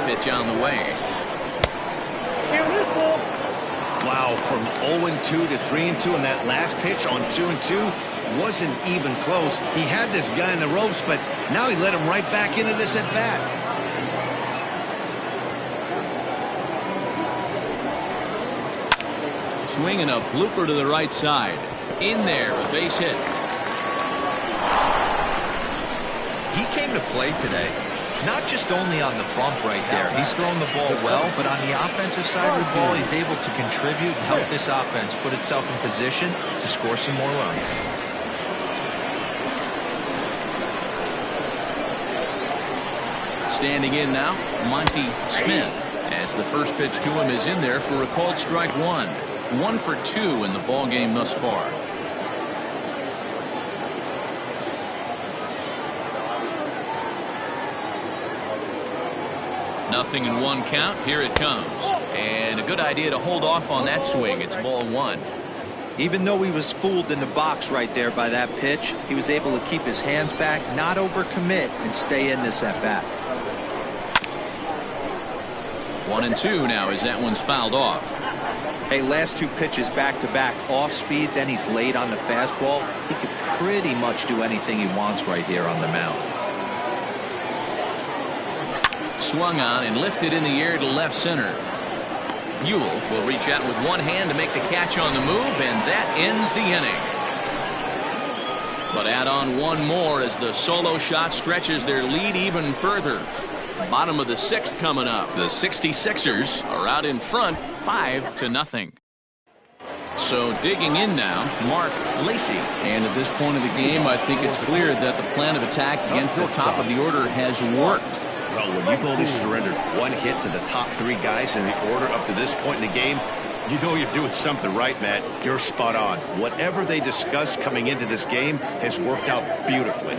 Pitch on the way. Wow, from 0-2 to 3-2, and that last pitch on 2-2 wasn't even close. He had this guy in the ropes, but now he let him right back into this at bat. Swinging a blooper to the right side. In there, a base hit. He came to play today. Not just only on the bump right there. He's throwing the ball well, but on the offensive side of the ball, he's able to contribute and help this offense put itself in position to score some more runs. Standing in now, Monty Smith, as the first pitch to him is in there for a called strike one. 1 for 2 in the ball game thus far. Nothing in 1 count. Here it comes. And a good idea to hold off on that swing. It's ball 1. Even though he was fooled in the box right there by that pitch, he was able to keep his hands back, not overcommit, and stay in this at bat. 1-2 now as that one's fouled off. Hey, last 2 pitches back-to-back off speed, then he's laid on the fastball. He could pretty much do anything he wants right here on the mound. Swung on and lifted in the air to left center. Buell will reach out with one hand to make the catch on the move, and that ends the inning. But add on one more as the solo shot stretches their lead even further. Bottom of the 6th coming up. The 66ers are out in front 5-0. So digging in now, Mark Lacey. And at this point of the game, I think it's clear that the plan of attack against the top of the order has worked. Well, when you've only surrendered 1 hit to the top 3 guys in the order up to this point in the game, you know you're doing something right, Matt. You're spot on. Whatever they discussed coming into this game has worked out beautifully.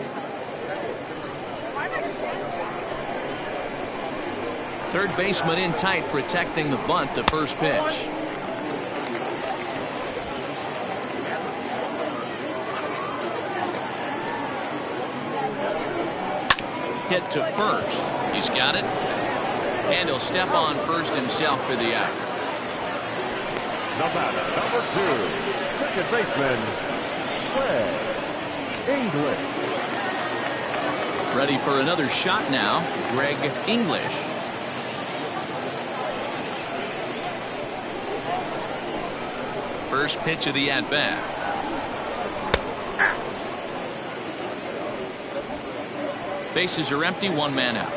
Third baseman in tight, protecting the bunt, the first pitch. Hit to first. He's got it. And he'll step on first himself for the out. The batter, number 2, second baseman, Greg English. Ready for another shot now, Greg English. First pitch of the at-bat. Bases are empty, 1 man out.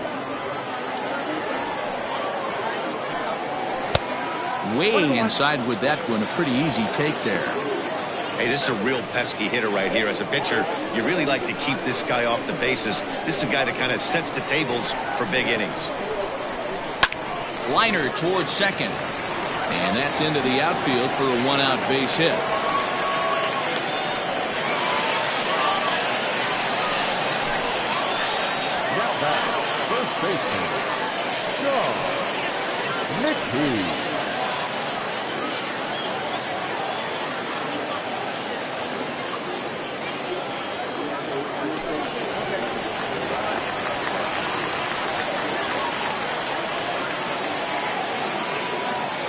Way inside with that one, a pretty easy take there. Hey, this is a real pesky hitter right here. As a pitcher, you really like to keep this guy off the bases. This is a guy that kind of sets the tables for big innings. Liner towards second. And that's into the outfield for a 1-out base hit. Now back, first baseman, John Mickey.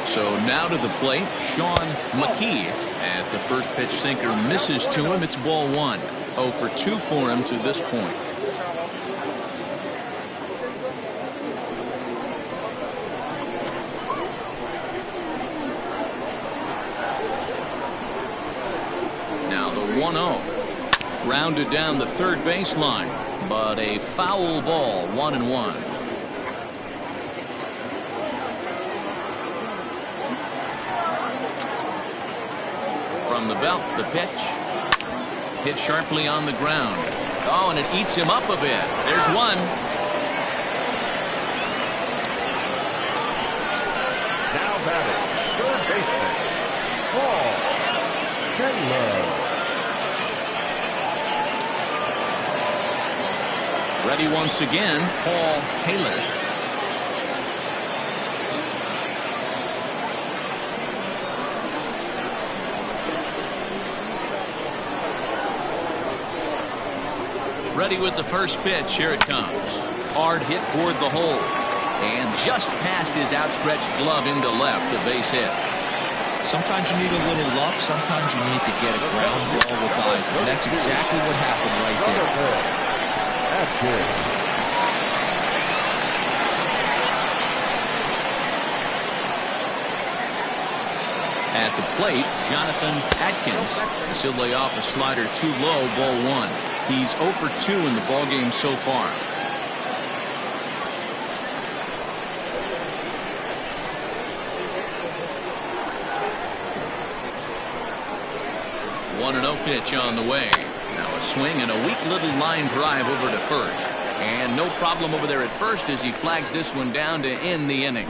So now to the plate, Sean McKee, as the first pitch sinker misses to him. It's ball 1. 0 for 2 for him to this point. Now the 1-0. Grounded down the third baseline, but a foul ball, 1-1. From the belt, the pitch. Hit sharply on the ground. Oh, and it eats him up a bit. There's one. Now batting, third baseman, Paul Taylor. Ready once again, Paul Taylor. Ready with the first pitch. Here it comes. Hard hit toward the hole. And just past his outstretched glove into left, a base hit. Sometimes you need a little luck. Sometimes you need to get a ground ball with eyes. And that's exactly what happened right there. That's good. At the plate, Jonathan Atkins. He'll lay off a slider too low, ball 1. He's 0 for 2 in the ballgame so far. One 1-0 pitch on the way. Now a swing and a weak little line drive over to first. And no problem over there at first as he flags this one down to end the inning.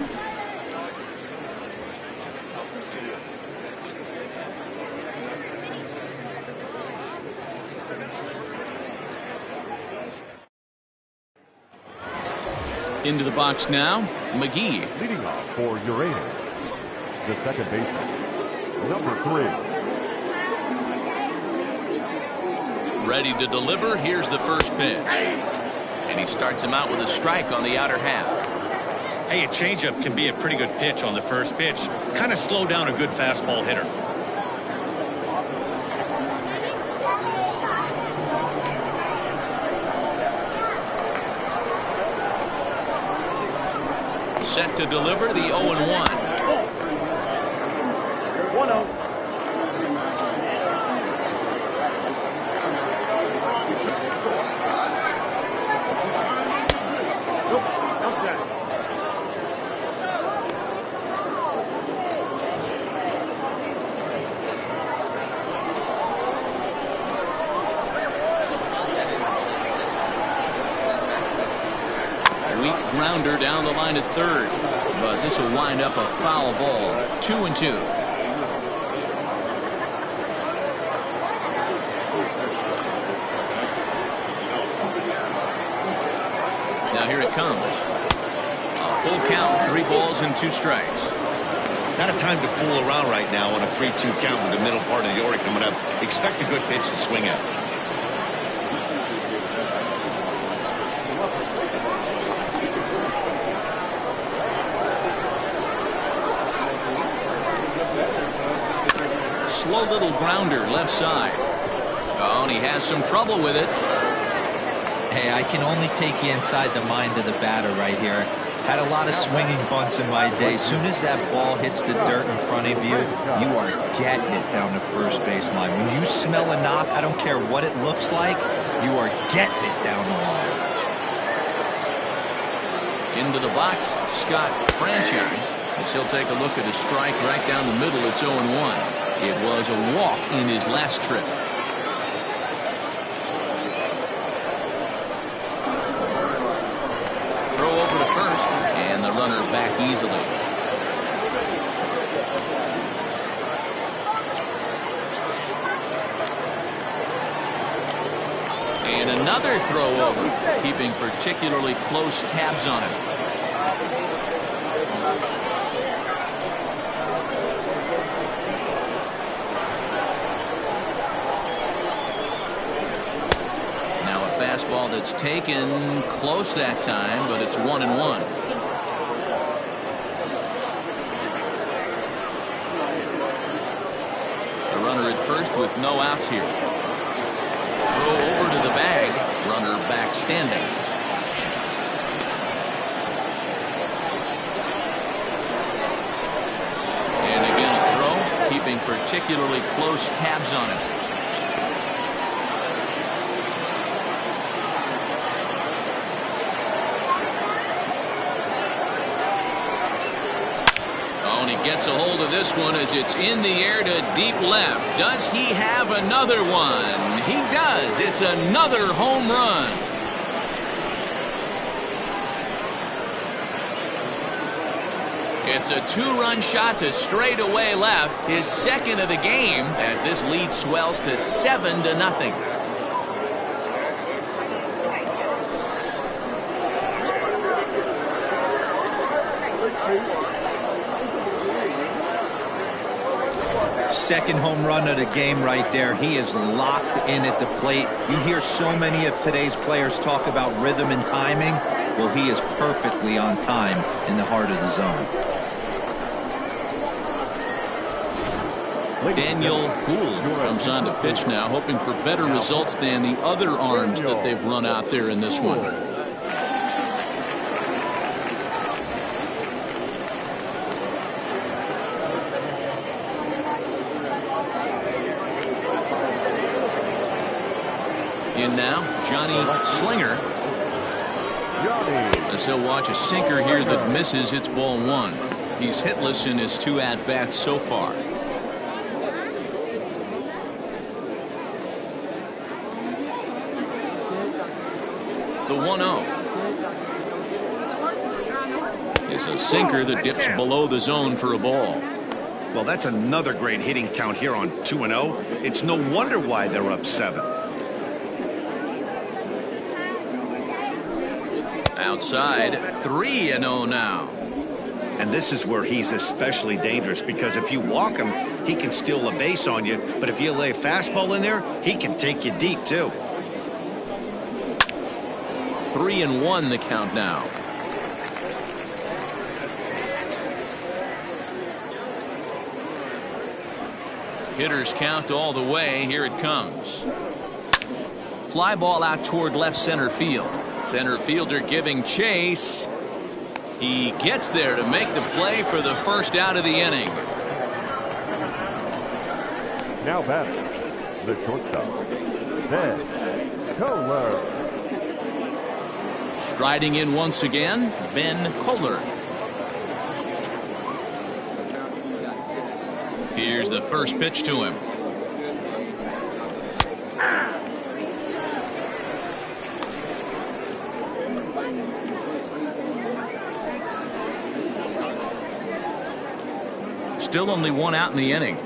Into the box now, McGee. Leading off for Uranus, the second baseman, number 3. Ready to deliver. Here's the first pitch. And he starts him out with a strike on the outer half. Hey, a changeup can be a pretty good pitch on the first pitch. Kind of slow down a good fastball hitter. Set to deliver the 0-1. 1-0. Weak grounder down the line at third, but this will wind up a foul ball. 2-2. Now here it comes. A full count, 3 balls and 2 strikes. Not a time to fool around right now on a 3-2 count with the middle part of the order coming up. Expect a good pitch to swing at. Slow little grounder left side. Oh, and he has some trouble with it. Hey, I can only take you inside the mind of the batter right here. Had a lot of swinging bunts in my day. As soon as that ball hits the dirt in front of you, you are getting it down the first base line. When you smell a knock, I don't care what it looks like, you are getting it down the line. Into the box, Scott Franchise. As he'll take a look at a strike right down the middle. It's 0-1. It was a walk in his last trip. Throw over to first, and the runner back easily. And another throw over, keeping particularly close tabs on him. Fastball that's taken close that time, but it's 1-1. The runner at first with no outs here. Throw over to the bag. Runner back standing. And again a throw, keeping particularly close tabs on it. Gets a hold of this one as it's in the air to deep left. Does he have another one? He does. It's another home run. It's a 2-run shot to straightaway left. His second of the game as this lead swells to 7-0. Second home run of the game right there. He is locked in at the plate. You hear so many of today's players talk about rhythm and timing. Well, he is perfectly on time in the heart of the zone. Daniel Gould comes on to pitch now, hoping for better results than the other arms that they've run out there in this one. In now, Johnny Slinger. As he'll watch a sinker here that misses. It's ball 1. He's hitless in his 2 at-bats so far. The 1-0 is a sinker that dips below the zone for a ball. Well, that's another great hitting count here on 2-0. It's no wonder why they're up 7. Outside, 3-0 now. And this is where he's especially dangerous, because if you walk him, he can steal a base on you. But if you lay a fastball in there, he can take you deep, too. 3-1 the count now. Hitters count all the way. Here it comes. Fly ball out toward left center field. Center fielder giving chase. He gets there to make the play for the first out of the inning. Now batting, the shortstop, Ben Kohler. Striding in once again, Ben Kohler. Here's the first pitch to him. Still only one out in the inning.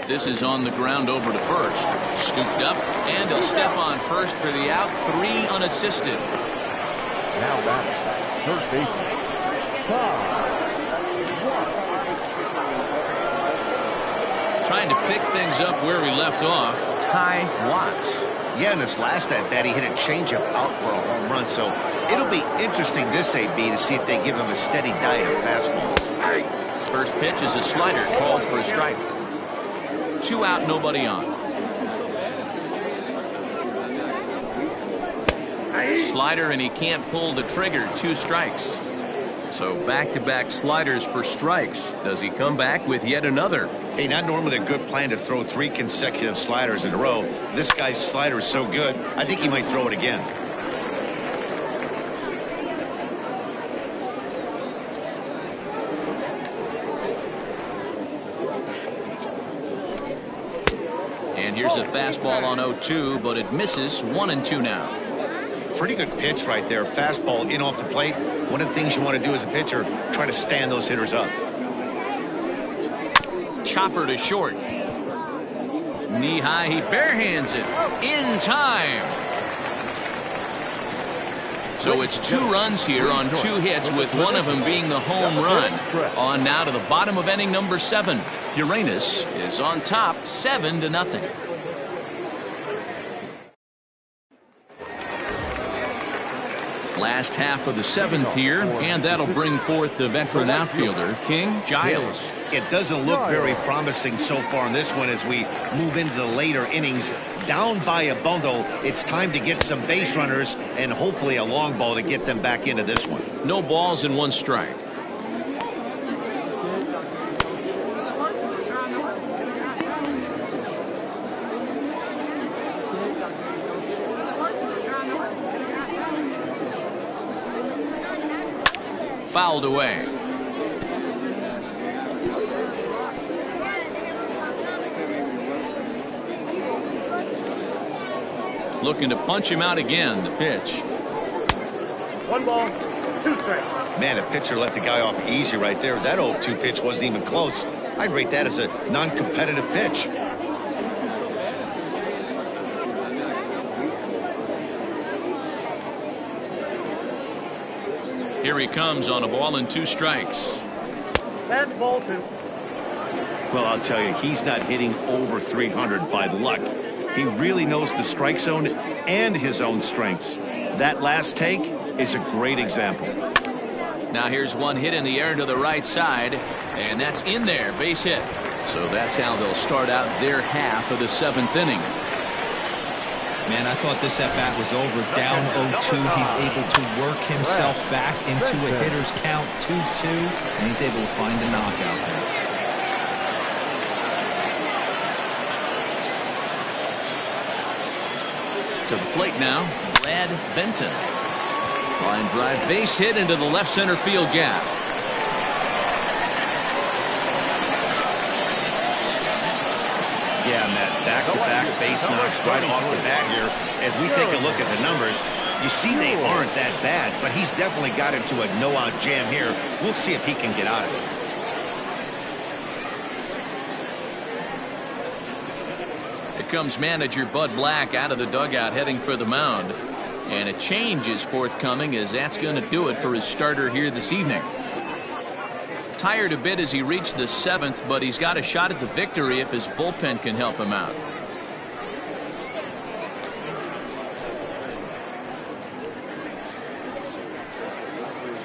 This is on the ground over to first. Scooped up, and he'll step on first for the out. 3 unassisted. Now batting, third baseman, Trying to pick things up where we left off, Ty Watts. Yeah, in this last at bat, he hit a changeup out for a home run. So it'll be interesting this AB to see if they give him a steady diet of fastballs. First pitch is a slider called for a strike. 2 out, nobody on. Slider, and he can't pull the trigger. 2 strikes. So back-to-back sliders for strikes. Does he come back with yet another? Hey, not normally a good plan to throw 3 consecutive sliders in a row. This guy's slider is so good, I think he might throw it again. And here's a fastball on 0-2, but it misses. 1-2 now. Pretty good pitch right there. Fastball in off the plate. One of the things you want to do as a pitcher, try to stand those hitters up. Chopper to short. Knee high, he barehands it in time. So it's 2 runs here on 2 hits, with one of them being the home run. On now to the bottom of inning number 7. Uranus is on top, 7-0. Last half of the 7th here, and that'll bring forth the veteran outfielder, King Giles. It doesn't look very promising so far in this one as we move into the later innings. Down by a bundle, it's time to get some base runners and hopefully a long ball to get them back into this one. No balls and 1 strike. Fouled away. Looking to punch him out again. The pitch. 1 ball, 2 strikes. Man, a pitcher let the guy off easy right there. That 0-2 pitch wasn't even close. I'd rate that as a non-competitive pitch. Here he comes on a ball and 2 strikes. That's ball 2. Well, I'll tell you, he's not hitting over 300 by luck. He really knows the strike zone and his own strengths. That last take is a great example. Now here's one hit in the air to the right side, and that's in there, base hit. So that's how they'll start out their half of the 7th inning. Man, I thought this at-bat was over. Down 0-2, he's able to work himself back into a hitter's count 2-2, and he's able to find a knockout there. To the plate now, Brad Benton. Line drive, base hit into the left center field gap. Yeah, Matt, back-to-back base knocks right off the bat here. As we take a look at the numbers, you see they aren't that bad, but he's definitely got into a no-out jam here. We'll see if he can get out of it. Here comes manager Bud Black out of the dugout heading for the mound. And a change is forthcoming, as that's going to do it for his starter here this evening. Tired a bit as he reached the 7th, but he's got a shot at the victory if his bullpen can help him out.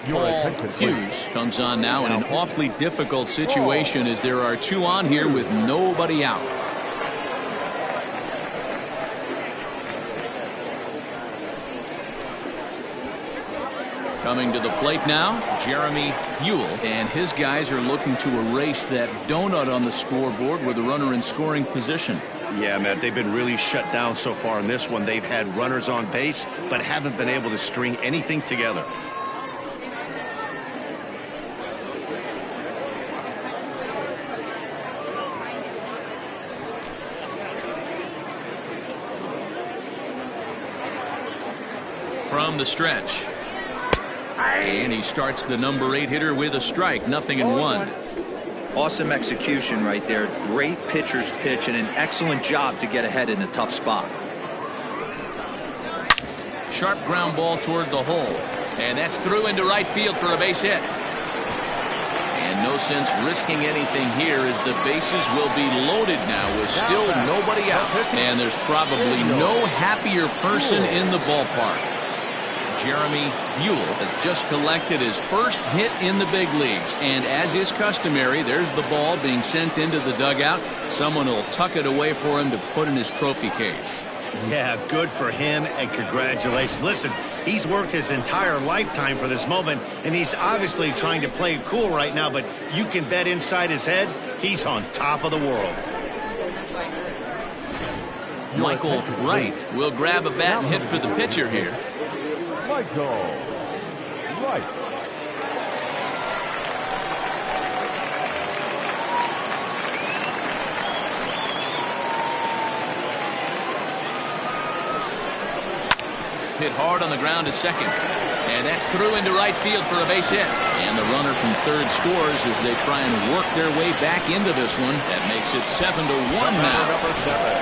Your Paul attention, please. Hughes comes on now in an awfully difficult situation as there are two on here with nobody out. Coming to the plate now, Jeremy Buell, and his guys are looking to erase that donut on the scoreboard with a runner in scoring position. Yeah, Matt, they've been really shut down so far in this one. They've had runners on base, but haven't been able to string anything together. From the stretch. And he starts the number 8 hitter with a strike, 0-1. Awesome execution right there. Great pitcher's pitch and an excellent job to get ahead in a tough spot. Sharp ground ball toward the hole. And that's through into right field for a base hit. And no sense risking anything here as the bases will be loaded now with still nobody out. And there's probably no happier person in the ballpark. Jeremy Buell has just collected his first hit in the big leagues. And as is customary, there's the ball being sent into the dugout. Someone will tuck it away for him to put in his trophy case. Yeah, good for him, and congratulations. Listen, he's worked his entire lifetime for this moment, and he's obviously trying to play it cool right now, but you can bet inside his head, he's on top of the world. Michael Wright will grab a bat and hit for the pitcher here. Michael Wright. Hit hard on the ground to second. And that's through into right field for a base hit. And the runner from third scores as they try and work their way back into this one. That makes it 7-1 now.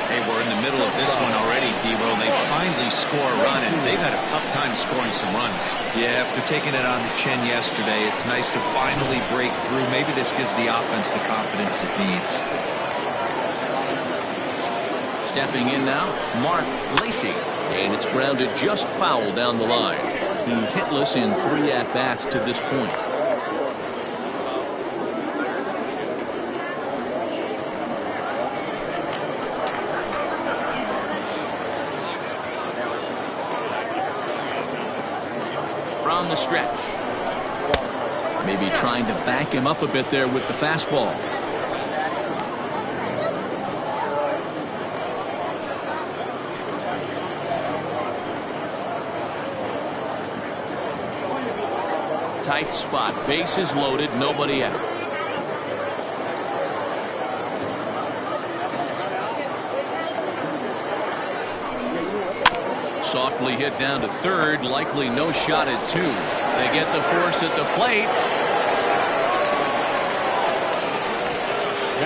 Hey, we're in the middle of this one already, D-Roll. They finally score a run, and they've had a tough time scoring some runs. Yeah, after taking it on the chin yesterday, it's nice to finally break through. Maybe this gives the offense the confidence it needs. Stepping in now, Mark Lacey. And it's grounded just foul down the line. He's hitless in 3 at-bats to this point. From the stretch. Maybe trying to back him up a bit there with the fastball. Tight spot, bases loaded, nobody out. Softly hit down to third, likely no shot at 2. They get the force at the plate.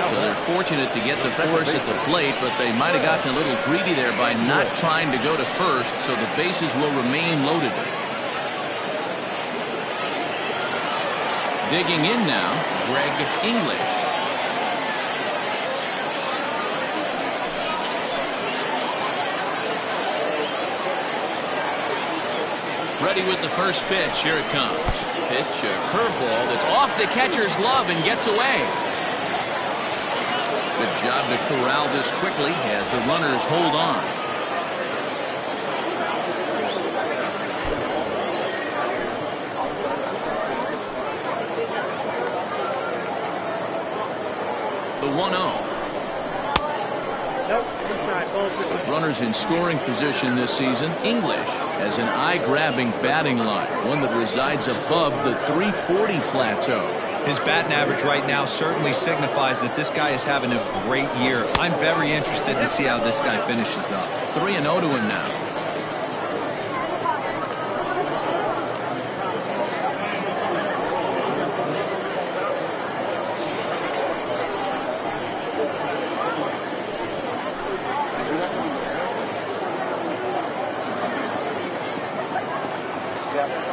So they're fortunate to get the force at the plate, but they might have gotten a little greedy there by not trying to go to first, so the bases will remain loaded. Digging in now, Greg English. Ready with the first pitch. Here it comes. Pitch, a curveball that's off the catcher's glove and gets away. Good job to corral this quickly as the runners hold on. The 1-0. With runners in scoring position this season, English has an eye-grabbing batting line, one that resides above the 340 plateau. His batting average right now certainly signifies that this guy is having a great year. I'm very interested to see how this guy finishes up. 3-0 to him now.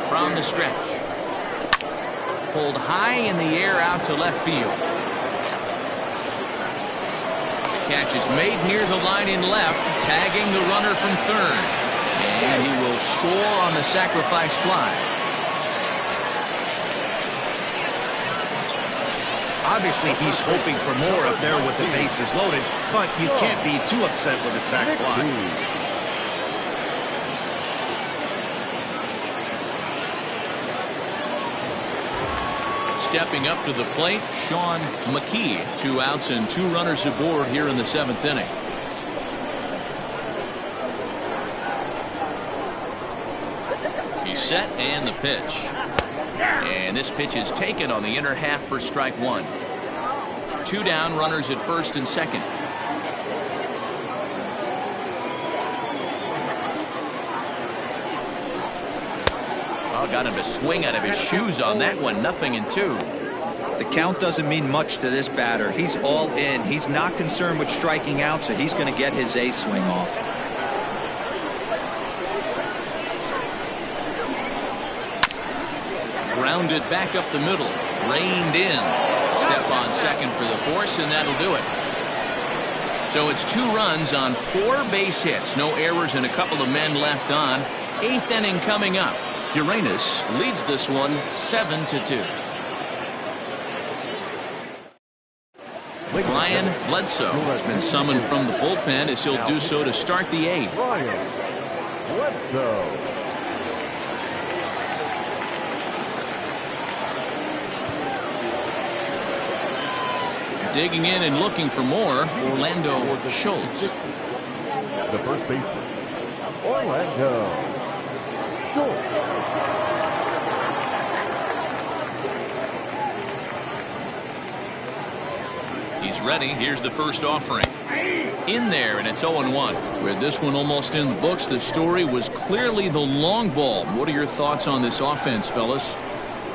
From the stretch. Pulled high in the air out to left field. The catch is made near the line in left, tagging the runner from third. And he will score on the sacrifice fly. Obviously, he's hoping for more up there with the bases loaded, but you can't be too upset with a sac fly. Stepping up to the plate, Sean McKee. 2 outs and 2 runners aboard here in the 7th inning. He's set and the pitch. And this pitch is taken on the inner half for strike 1. 2 down, runners at first and second. Oh, got him to swing out of his shoes on that one. 0-2. The count doesn't mean much to this batter. He's all in. He's not concerned with striking out, so he's going to get his A swing off. Grounded back up the middle. Reined in. Step on second for the force, and that'll do it. So it's 2 runs on 4 base hits. No errors and a couple of men left on. 8th inning coming up. Uranus leads this one 7-2. Brian Bledsoe has been summoned from the bullpen as he'll do so to start the 8th. Brian Bledsoe. Digging in and looking for more, Orlando Schultz. The first baseman, Orlando Schultz. He's ready. Here's the first offering. In there, and it's 0-1. With this one almost in the books, the story was clearly the long ball. What are your thoughts on this offense, fellas?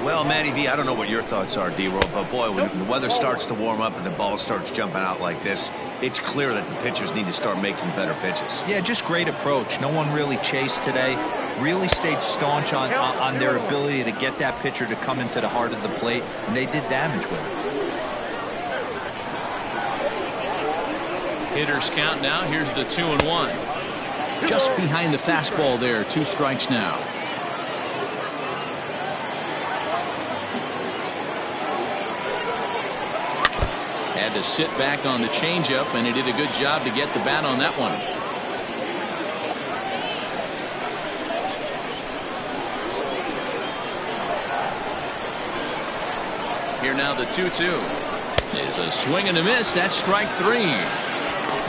Well, Matty V, I don't know what your thoughts are, D-Roll, but boy, when the weather starts to warm up and the ball starts jumping out like this, it's clear that the pitchers need to start making better pitches. Yeah, just great approach. No one really chased today. Really stayed staunch on their ability to get that pitcher to come into the heart of the plate, and they did damage with it. Hitters count now. Here's the 2-1. Just behind the fastball there. 2 strikes now. Had to sit back on the changeup, and he did a good job to get the bat on that one. Here now the 2-2 is a swing and a miss. That's strike 3.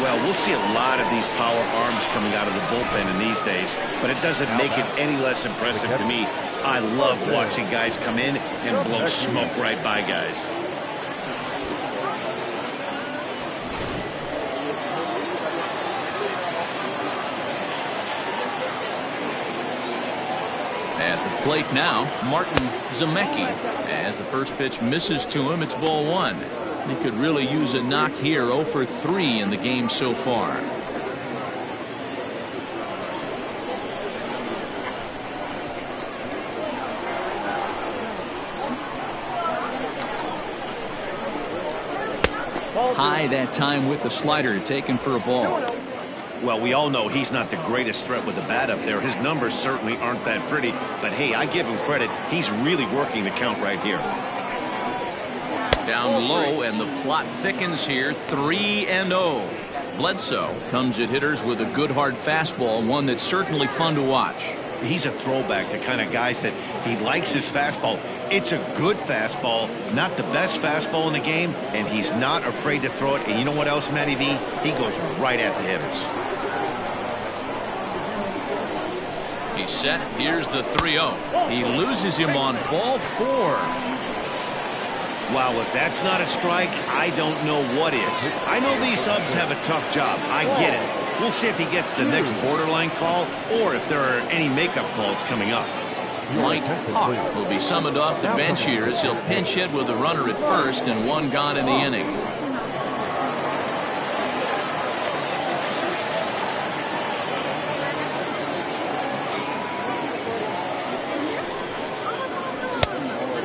Well, we'll see a lot of these power arms coming out of the bullpen in these days, but it doesn't make it any less impressive to me. I love watching guys come in and blow smoke right by guys. At the plate now, Martin Zemecki. As the first pitch misses to him, it's ball 1. He could really use a knock here. 0 for 3 in the game so far. High that time with the slider, taken for a ball. Well, we all know he's not the greatest threat with the bat up there. His numbers certainly aren't that pretty, but hey, I give him credit. He's really working the count right here. Down low, and the plot thickens here. 3-0. Bledsoe comes at hitters with a good hard fastball, one that's certainly fun to watch. He's a throwback to kind of guys that he likes his fastball. It's a good fastball, not the best fastball in the game, and he's not afraid to throw it. And you know what else, Matty V? He goes right at the hitters. He's set. Here's the 3-0. He loses him on ball 4. Wow, if that's not a strike, I don't know what is. I know these subs have a tough job. I get it. We'll see if he gets the next borderline call or if there are any makeup calls coming up. Mike Hawk will be summoned off the bench here as he'll pinch hit with a runner at first and 1 gone in the inning.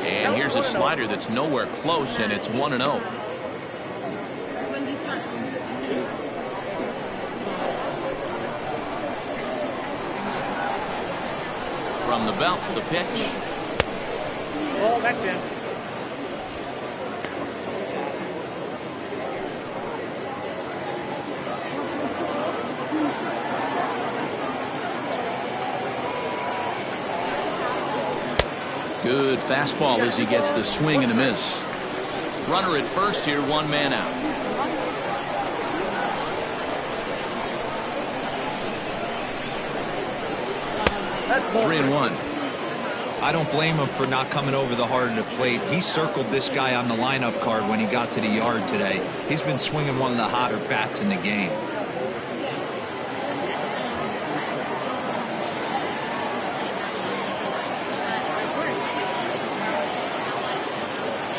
And here's a slider that's nowhere close, and it's 1-0. From the belt, the pitch. Ball back in. Good fastball as he gets the swing and a miss. Runner at first here, one man out. That's ball 3-1. I don't blame him for not coming over the heart of the plate. He circled this guy on the lineup card when he got to the yard today. He's been swinging one of the hotter bats in the game.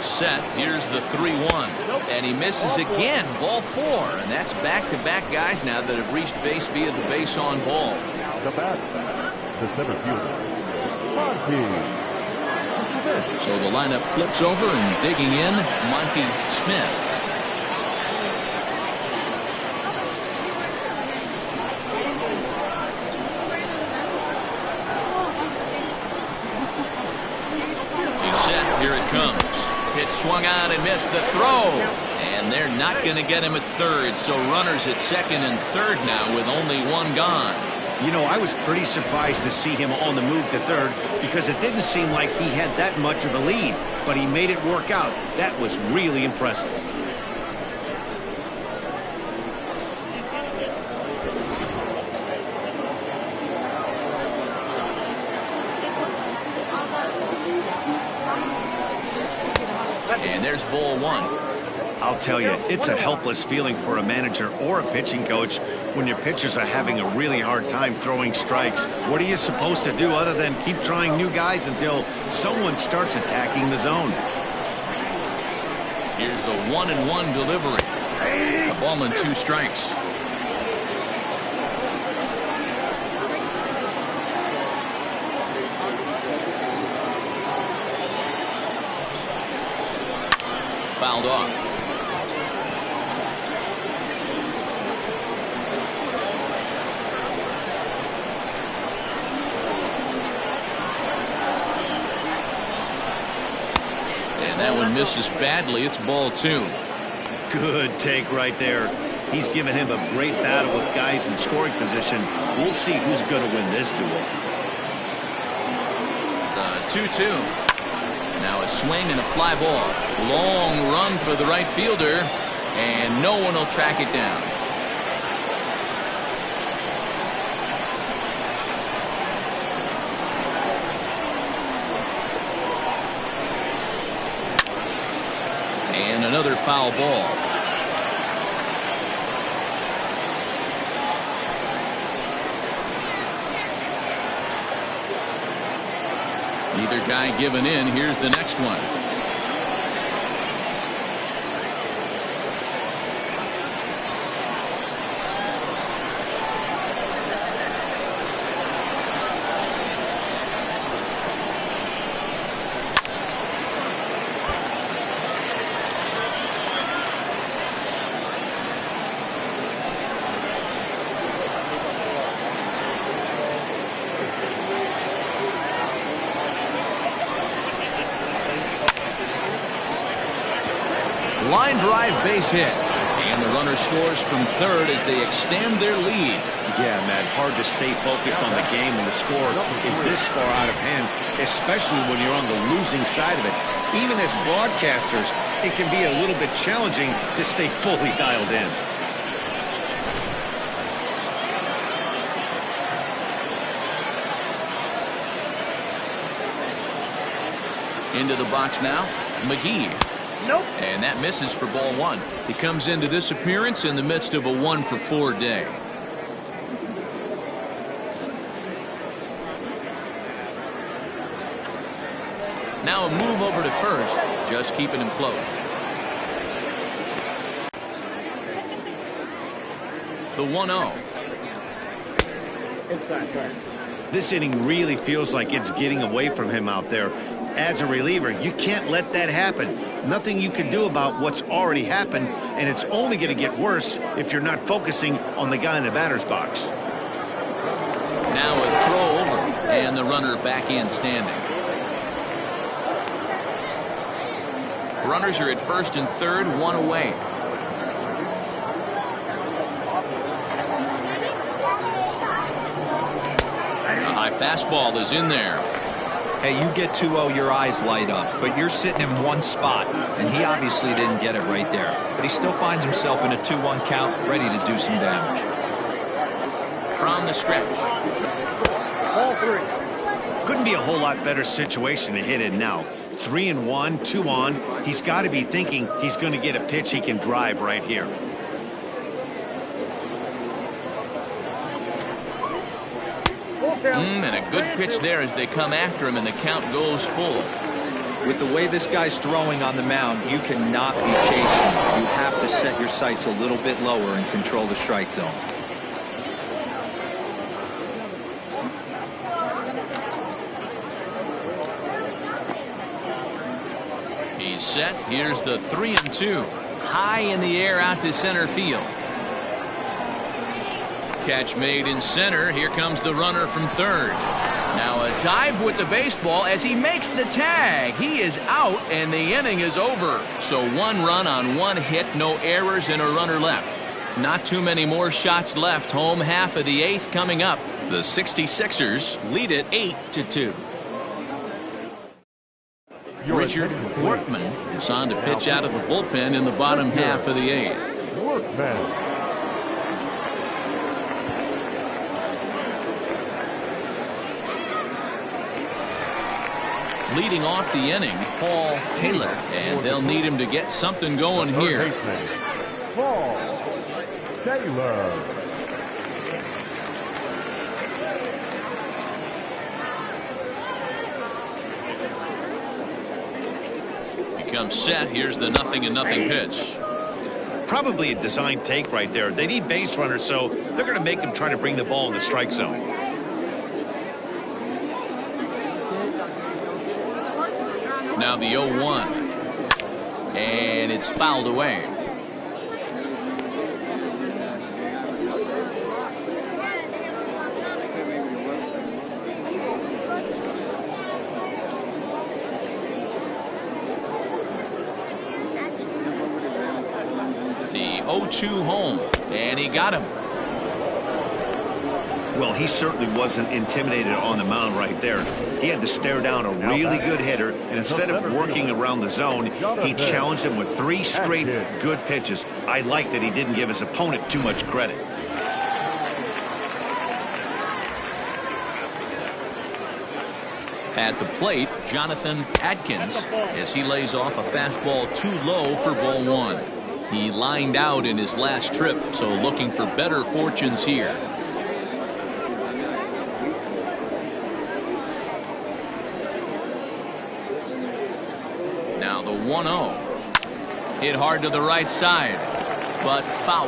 Set. Here's the 3-1. And he misses again. Ball 4. And that's back-to-back guys now that have reached base via the base on ball. The bat, the center fielder, Monty Smith. So the lineup flips over and digging in, Monty Smith. He's set. Here it comes. Pitch swung on and missed the throw. And they're not going to get him at third. So runners at second and third now with only one gone. You know, I was pretty surprised to see him on the move to third because it didn't seem like he had that much of a lead, but he made it work out. That was really impressive. And there's ball 1. I'll tell you, it's a helpless feeling for a manager or a pitching coach when your pitchers are having a really hard time throwing strikes. What are you supposed to do other than keep trying new guys until someone starts attacking the zone? Here's the 1-1 delivery. A ball and 2 strikes. Fouled off. That one misses badly. It's ball 2. Good take right there. He's given him a great battle with guys in scoring position. We'll see who's going to win this duel. 2-2. Now a swing and a fly ball. Long run for the right fielder, and no one will track it down. And another foul ball. Neither guy giving in. Here's the next one. Line drive base hit. And the runner scores from third as they extend their lead. Yeah, Matt, hard to stay focused on the game when the score is this far out of hand, especially when you're on the losing side of it. Even as broadcasters, it can be a little bit challenging to stay fully dialed in. Into the box now, McGee. Nope. And that misses for ball 1. He comes into this appearance in the midst of a 1-for-4 day. Now a move over to first, just keeping him close. The 1-0. Inside, right. This inning really feels like it's getting away from him out there. As a reliever, you can't let that happen. Nothing you can do about what's already happened, and it's only going to get worse if you're not focusing on the guy in the batter's box. Now a throw over, and the runner back in standing. Runners are at first and third, 1 away. A high fastball is in there. Hey, you get 2-0, your eyes light up, but you're sitting in one spot, and he obviously didn't get it right there. But he still finds himself in a 2-1 count, ready to do some damage. From the stretch. Ball 3. Couldn't be a whole lot better situation to hit it now. 3-1, 2 on. He's got to be thinking he's going to get a pitch he can drive right here. And a good pitch there as they come after him, and the count goes full. With the way this guy's throwing on the mound, you cannot be chasing. You have to set your sights a little bit lower and control the strike zone. He's set. Here's the 3-2. High in the air out to center field. Catch made in center. Here comes the runner from third. Now a dive with the baseball as he makes the tag. He is out, and the inning is over. So 1 run on 1 hit, no errors, and a runner left. Not too many more shots left. Home half of the 8th coming up. The 66ers lead it 8-2. Richard Workman is on to pitch out of the bullpen in the bottom half of the 8th. Workman. Leading off the inning, Paul Taylor, and they'll need him to get something going here. Paul Taylor. Becomes set. Here's the 0-0 pitch. Probably a design take right there. They need base runners, so they're going to make him try to bring the ball in the strike zone. Now the 0-1. And it's fouled away. The 0-2 home. And he got him. Well, he certainly wasn't intimidated on the mound right there. He had to stare down a really good hitter, and instead of working around the zone, he challenged him with 3 straight good pitches. I like that he didn't give his opponent too much credit. At the plate, Jonathan Adkins, as he lays off a fastball too low for ball 1. He lined out in his last trip, so looking for better fortunes here. Now the 1-0. Hit hard to the right side, but foul.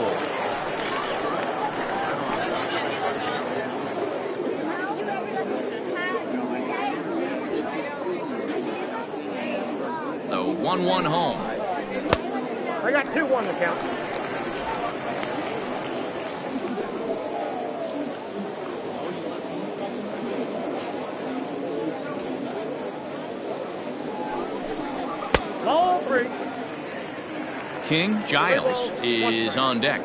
The 1-1 home. I got 2-1 to count. Ball 3. King Giles is on deck.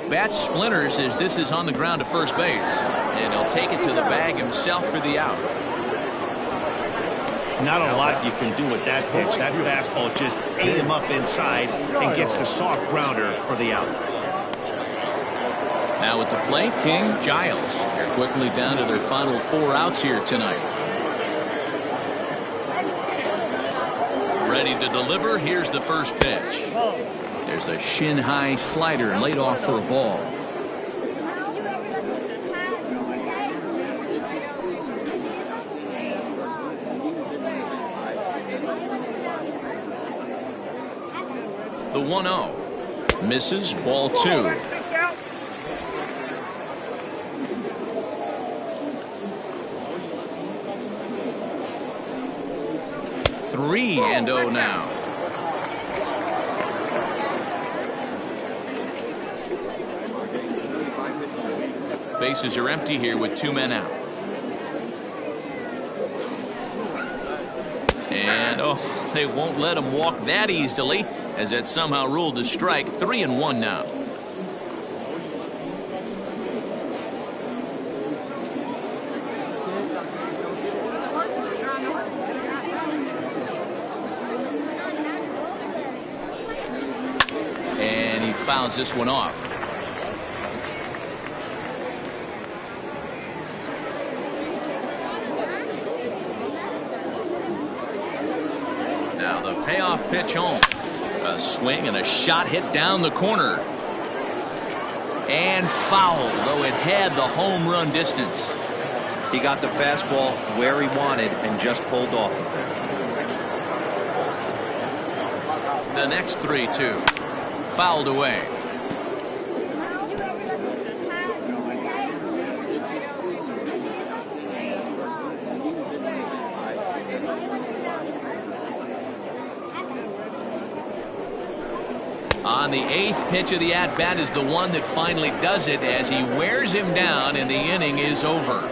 Bat splinters as this is on the ground to first base, and he'll take it to the bag himself for the out. Not a lot you can do with that pitch. That fastball just ate him up inside and gets the soft grounder for the out. Now at the plate, King Giles. They're quickly down to their final 4 outs here tonight. Ready to deliver. Here's the first pitch. There's a shin-high slider laid off for a ball. The 1-0. Misses, ball 2. 3-0 now. Bases are empty here with 2 men out. And oh, they won't let him walk that easily. as that's somehow ruled a strike. 3-1 now. And he fouls this one off. Now the payoff pitch home. A swing and a shot hit down the corner. And foul, though it had the home run distance. He got the fastball where he wanted and just pulled off of it. The next 3-2. Fouled away. On the 8th pitch of the at-bat is the one that finally does it as he wears him down and the inning is over.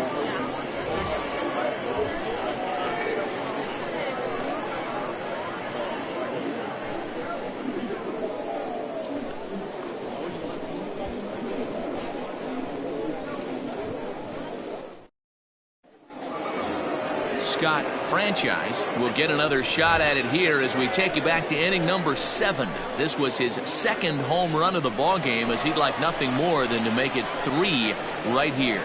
Scott Franchise will get another shot at it here as we take you back to inning number 7. This was his second home run of the ball game, as he'd like nothing more than to make it 3 right here.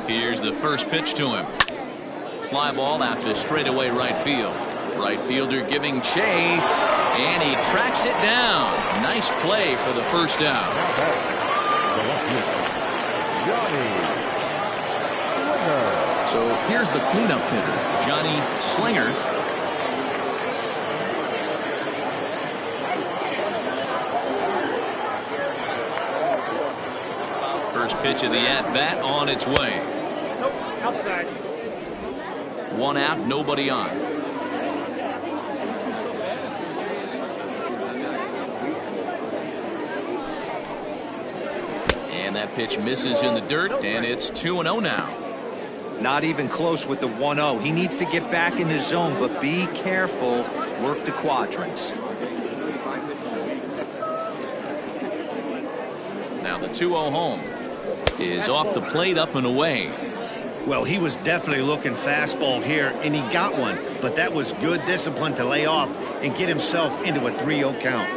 Here's the first pitch to him. Fly ball out to straightaway right field. Right fielder giving chase, and he tracks it down. Nice play for the first out. So here's the cleanup hitter, Johnny Slinger. First pitch of the at-bat on its way. Nope, outside. 1 out, nobody on. And that pitch misses in the dirt, and it's 2-0 now. Not even close with the 1-0. He needs to get back in the zone, but be careful. Work the quadrants. Now the 2-0 home is off the plate, up and away. Well, he was definitely looking fastball here, and he got one. But that was good discipline to lay off and get himself into a 3-0 count.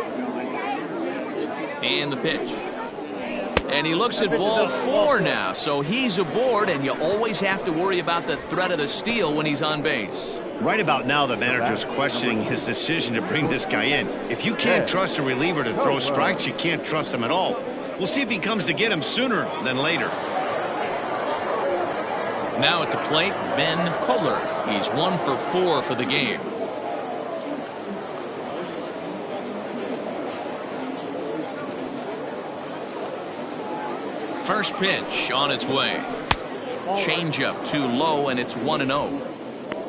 And the pitch. And he looks at ball 4 now, so he's aboard, and you always have to worry about the threat of the steal when he's on base. Right about now, the manager's questioning his decision to bring this guy in. If you can't trust a reliever to throw strikes, you can't trust him at all. We'll see if he comes to get him sooner than later. Now at the plate, Ben Kohler. He's 1 for 4 for the game. First pitch on its way. Changeup too low, and it's 1-0.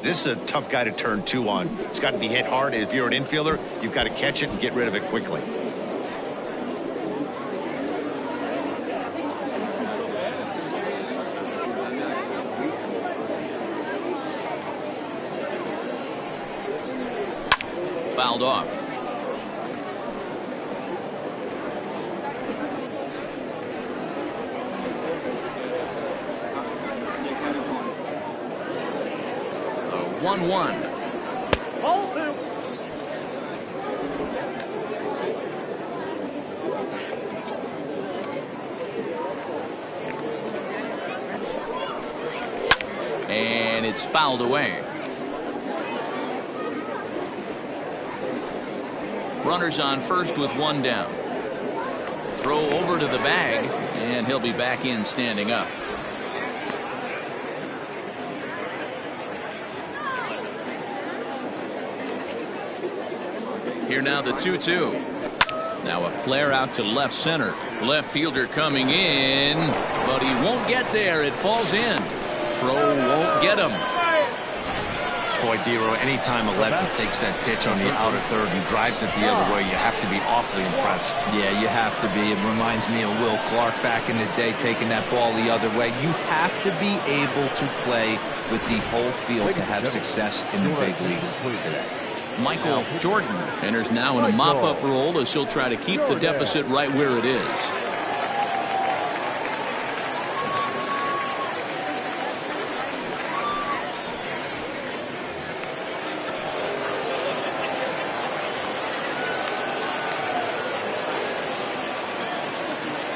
This is a tough guy to turn 2 on. It's got to be hit hard. If you're an infielder, you've got to catch it and get rid of it quickly. Fouled off. A 1-1. Ball 2. And it's fouled away. Runners on first with 1 down. Throw over to the bag, and he'll be back in standing up. Here now the 2-2. Now a flare out to left center. Left fielder coming in, but he won't get there. It falls in. Throw won't get him. Boy, Dero, anytime a lefty takes that pitch on the outer third and drives it the other way, you have to be awfully impressed. Yeah, you have to be. It reminds me of Will Clark back in the day taking that ball the other way. You have to be able to play with the whole field to have success in the big leagues today. Michael Jordan enters now in a mop-up role as he'll try to keep the deficit right where it is.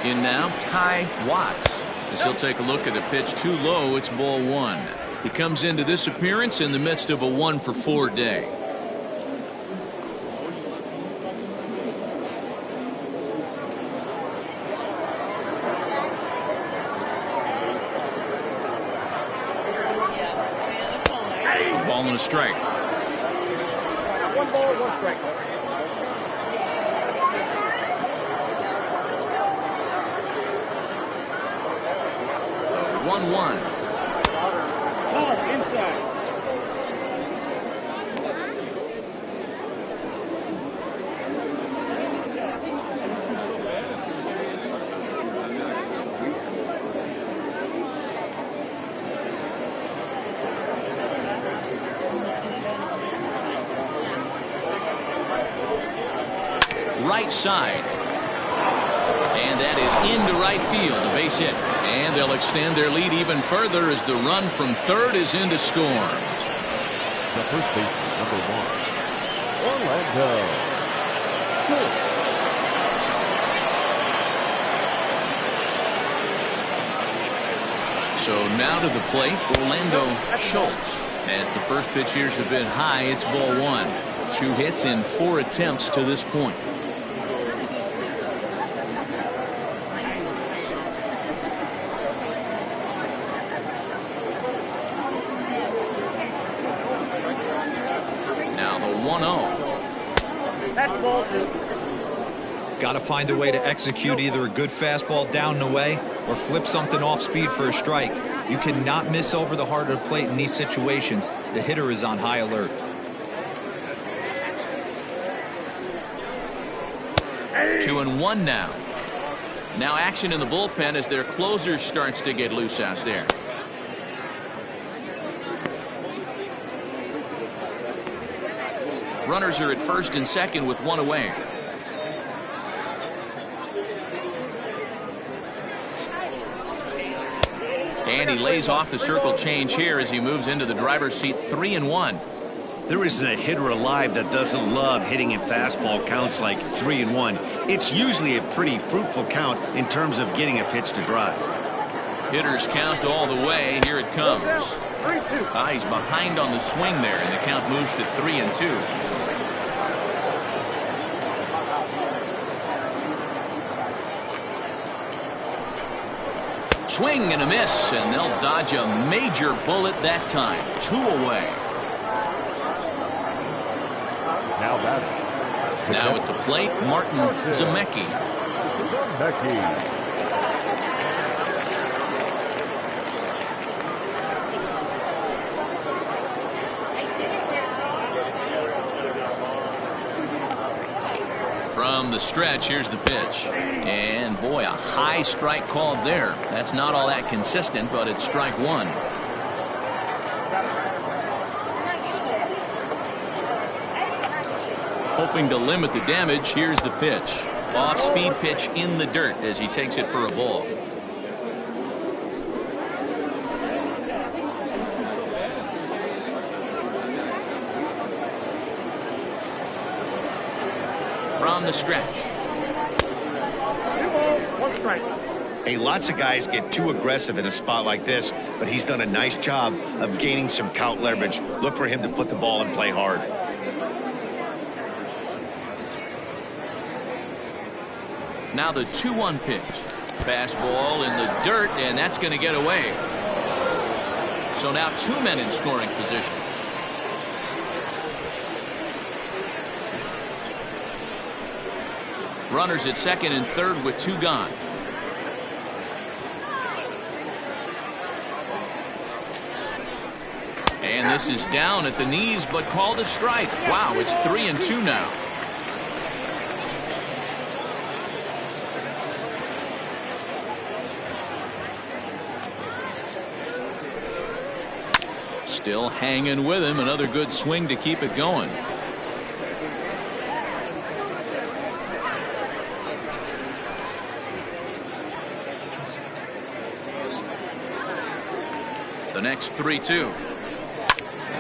In now, Ty Watts. As he'll take a look at a pitch too low, it's ball one. He comes into this appearance in the midst of a 1-for-4 day. Ball and a strike. One ball, one strike. 1-1. Inside. Right side. And that is into right field, a base hit. And they'll extend their lead even further as the run from third is in to score. The first baseman, number 1, Orlando. So now to the plate, Orlando Schultz. As the first pitch here's a bit high, it's ball one. 2 hits in 4 attempts to this point. Now the 1-0. That's ball two. Got to find a way to execute either a good fastball down the way or flip something off speed for a strike. You cannot miss over the heart of the plate in these situations. The hitter is on high alert. 2-1 now. Now action in the bullpen as their closer starts to get loose out there. Runners are at first and second with 1 away. And he lays off the circle change here as he moves into the driver's seat. 3-1. There isn't a hitter alive that doesn't love hitting in fastball counts like 3-1. It's usually a pretty fruitful count in terms of getting a pitch to drive. Hitters count all the way. Here it comes. 3-2. He's behind on the swing there, and the count moves to 3-2. Swing and a miss, and they'll dodge a major bullet that time. 2 away. Now batting. Now at the plate, Martin Zemecki. Becky. From the stretch, here's the pitch. And boy, a high strike called there. That's not all that consistent, but it's strike one. Hoping to limit the damage, here's the pitch. Off-speed pitch in the dirt as he takes it for a ball. From the stretch. 2 balls, 1 strike. Hey, lots of guys get too aggressive in a spot like this, but he's done a nice job of gaining some count leverage. Look for him to put the ball in play hard. Now the 2-1 pitch. Fastball in the dirt, and that's going to get away. So now 2 men in scoring position. Runners at second and third with 2 gone. And this is down at the knees, but called a strike. Wow, it's 3-2 now. Still hanging with him. Another good swing to keep it going. The next 3-2.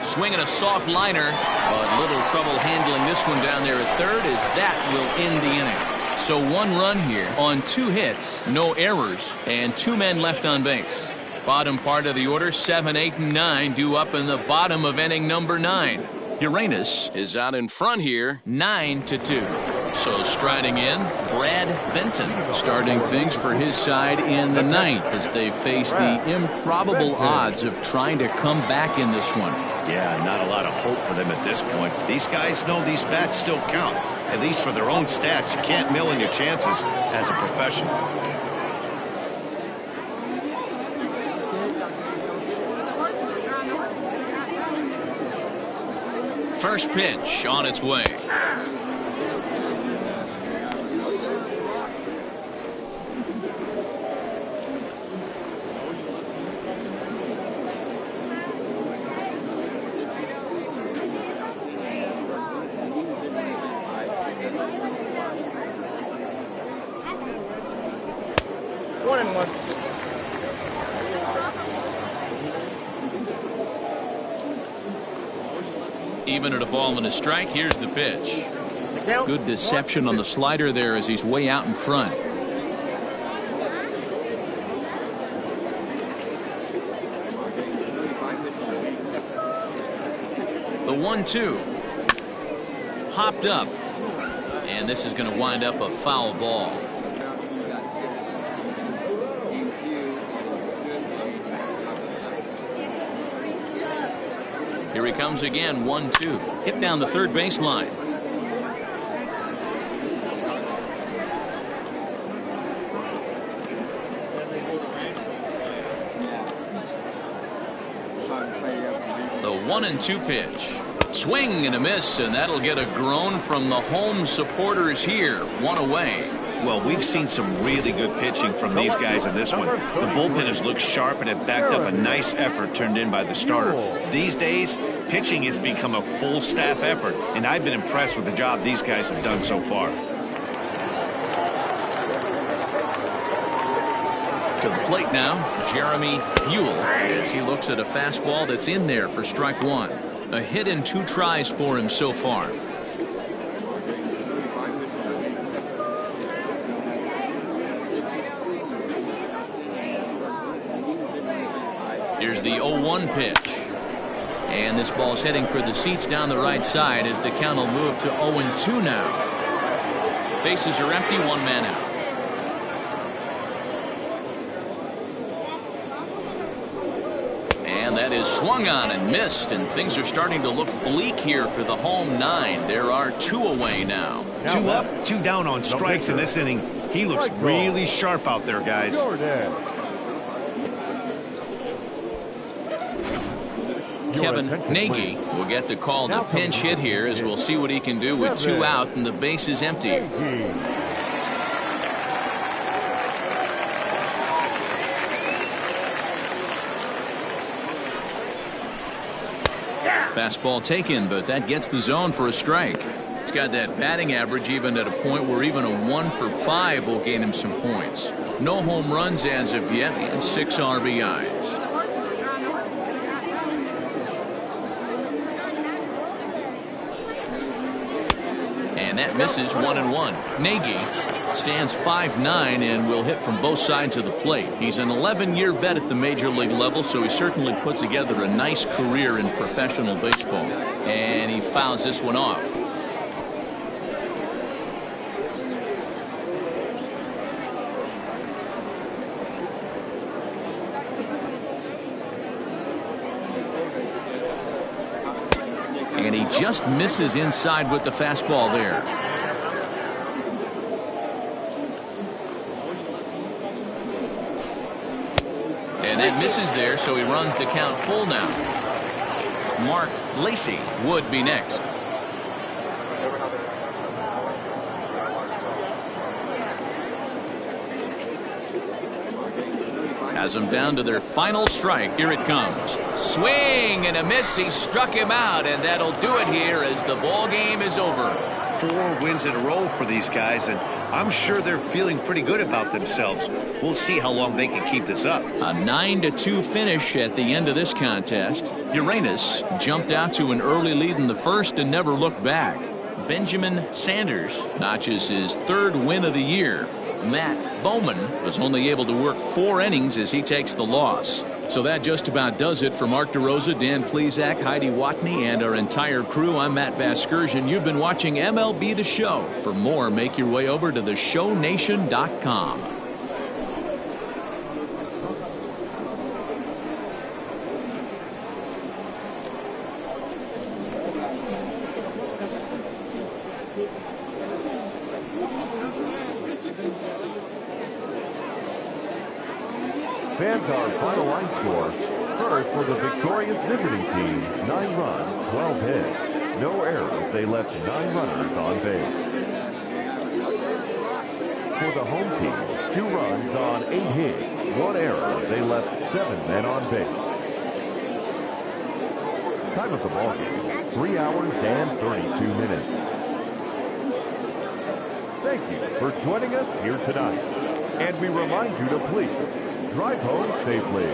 Swinging a soft liner, but little trouble handling this one down there at third, as that will end the inning. So 1 run here on 2 hits, no errors, and 2 men left on base. Bottom part of the order, 7, 8, and 9 due up in the bottom of inning number 9. Uranus is out in front here, 9-2. So striding in, Brad Benton starting things for his side in the 9th as they face the improbable odds of trying to come back in this one. Yeah, not a lot of hope for them at this point. These guys know these bats still count, at least for their own stats. You can't mill in your chances as a professional. First pitch on its way. Even at a ball and a strike, here's the pitch. Good deception on the slider there as he's way out in front. The 1-2. Hopped up. And this is going to wind up a foul ball. Here he comes again, 1-2. Hit down the third baseline. The 1-2 pitch. Swing and a miss, and that'll get a groan from the home supporters here. 1 away. Well, we've seen some really good pitching from these guys in this one. The bullpen has looked sharp, and it backed up a nice effort turned in by the starter. These days, pitching has become a full staff effort, and I've been impressed with the job these guys have done so far. To the plate now, Jeremy Buell, as he looks at a fastball that's in there for strike 1. A hit in 2 tries for him so far. Here's the 0-1 pitch. And this ball's heading for the seats down the right side as the count will move to 0-2 now. Bases are empty, 1 man out. And that is swung on and missed, and things are starting to look bleak here for the home 9. There are 2 away now. 2 up, 2 down on strikes in this inning. He looks really sharp out there, guys. Kevin Nagy will get the call to pinch hit here, as we'll see what he can do with 2 out and the base is empty. Fastball taken, but that gets the zone for a strike. He's got that batting average even at a point where even a 1 for 5 will gain him some points. No home runs as of yet and 6 RBIs. And that misses 1-1. Nagy stands 5'9" and will hit from both sides of the plate. He's an 11-year vet at the major league level, so he certainly put together a nice career in professional baseball. And he fouls this one off. And he just misses inside with the fastball there. And that misses there, so he runs the count full now. Mark Lacey would be next. Has them down to their final strike. Here it comes. Swing and a miss. He struck him out, and that'll do it here as the ball game is over. 4 wins in a row for these guys, and I'm sure they're feeling pretty good about themselves. We'll see how long they can keep this up. A 9-2 finish at the end of this contest. Uranus jumped out to an early lead in the first and never looked back. Benjamin Sanders notches his 3rd win of the year. Matt Bowman was only able to work 4 innings as he takes the loss. So that just about does it for Mark DeRosa, Dan Plesac, Heidi Watney, and our entire crew. I'm Matt Vasgersian. You've been watching MLB The Show. For more, make your way over to theshownation.com. Fans, our final line score. First, for the victorious visiting team, 9 runs, 12 hits. No errors. They left 9 runners on base. For the home team, 2 runs on 8 hits. 1 error. They left 7 men on base. Time of the ball game, 3 hours and 32 minutes. Thank you for joining us here tonight. And we remind you to please drive home safely.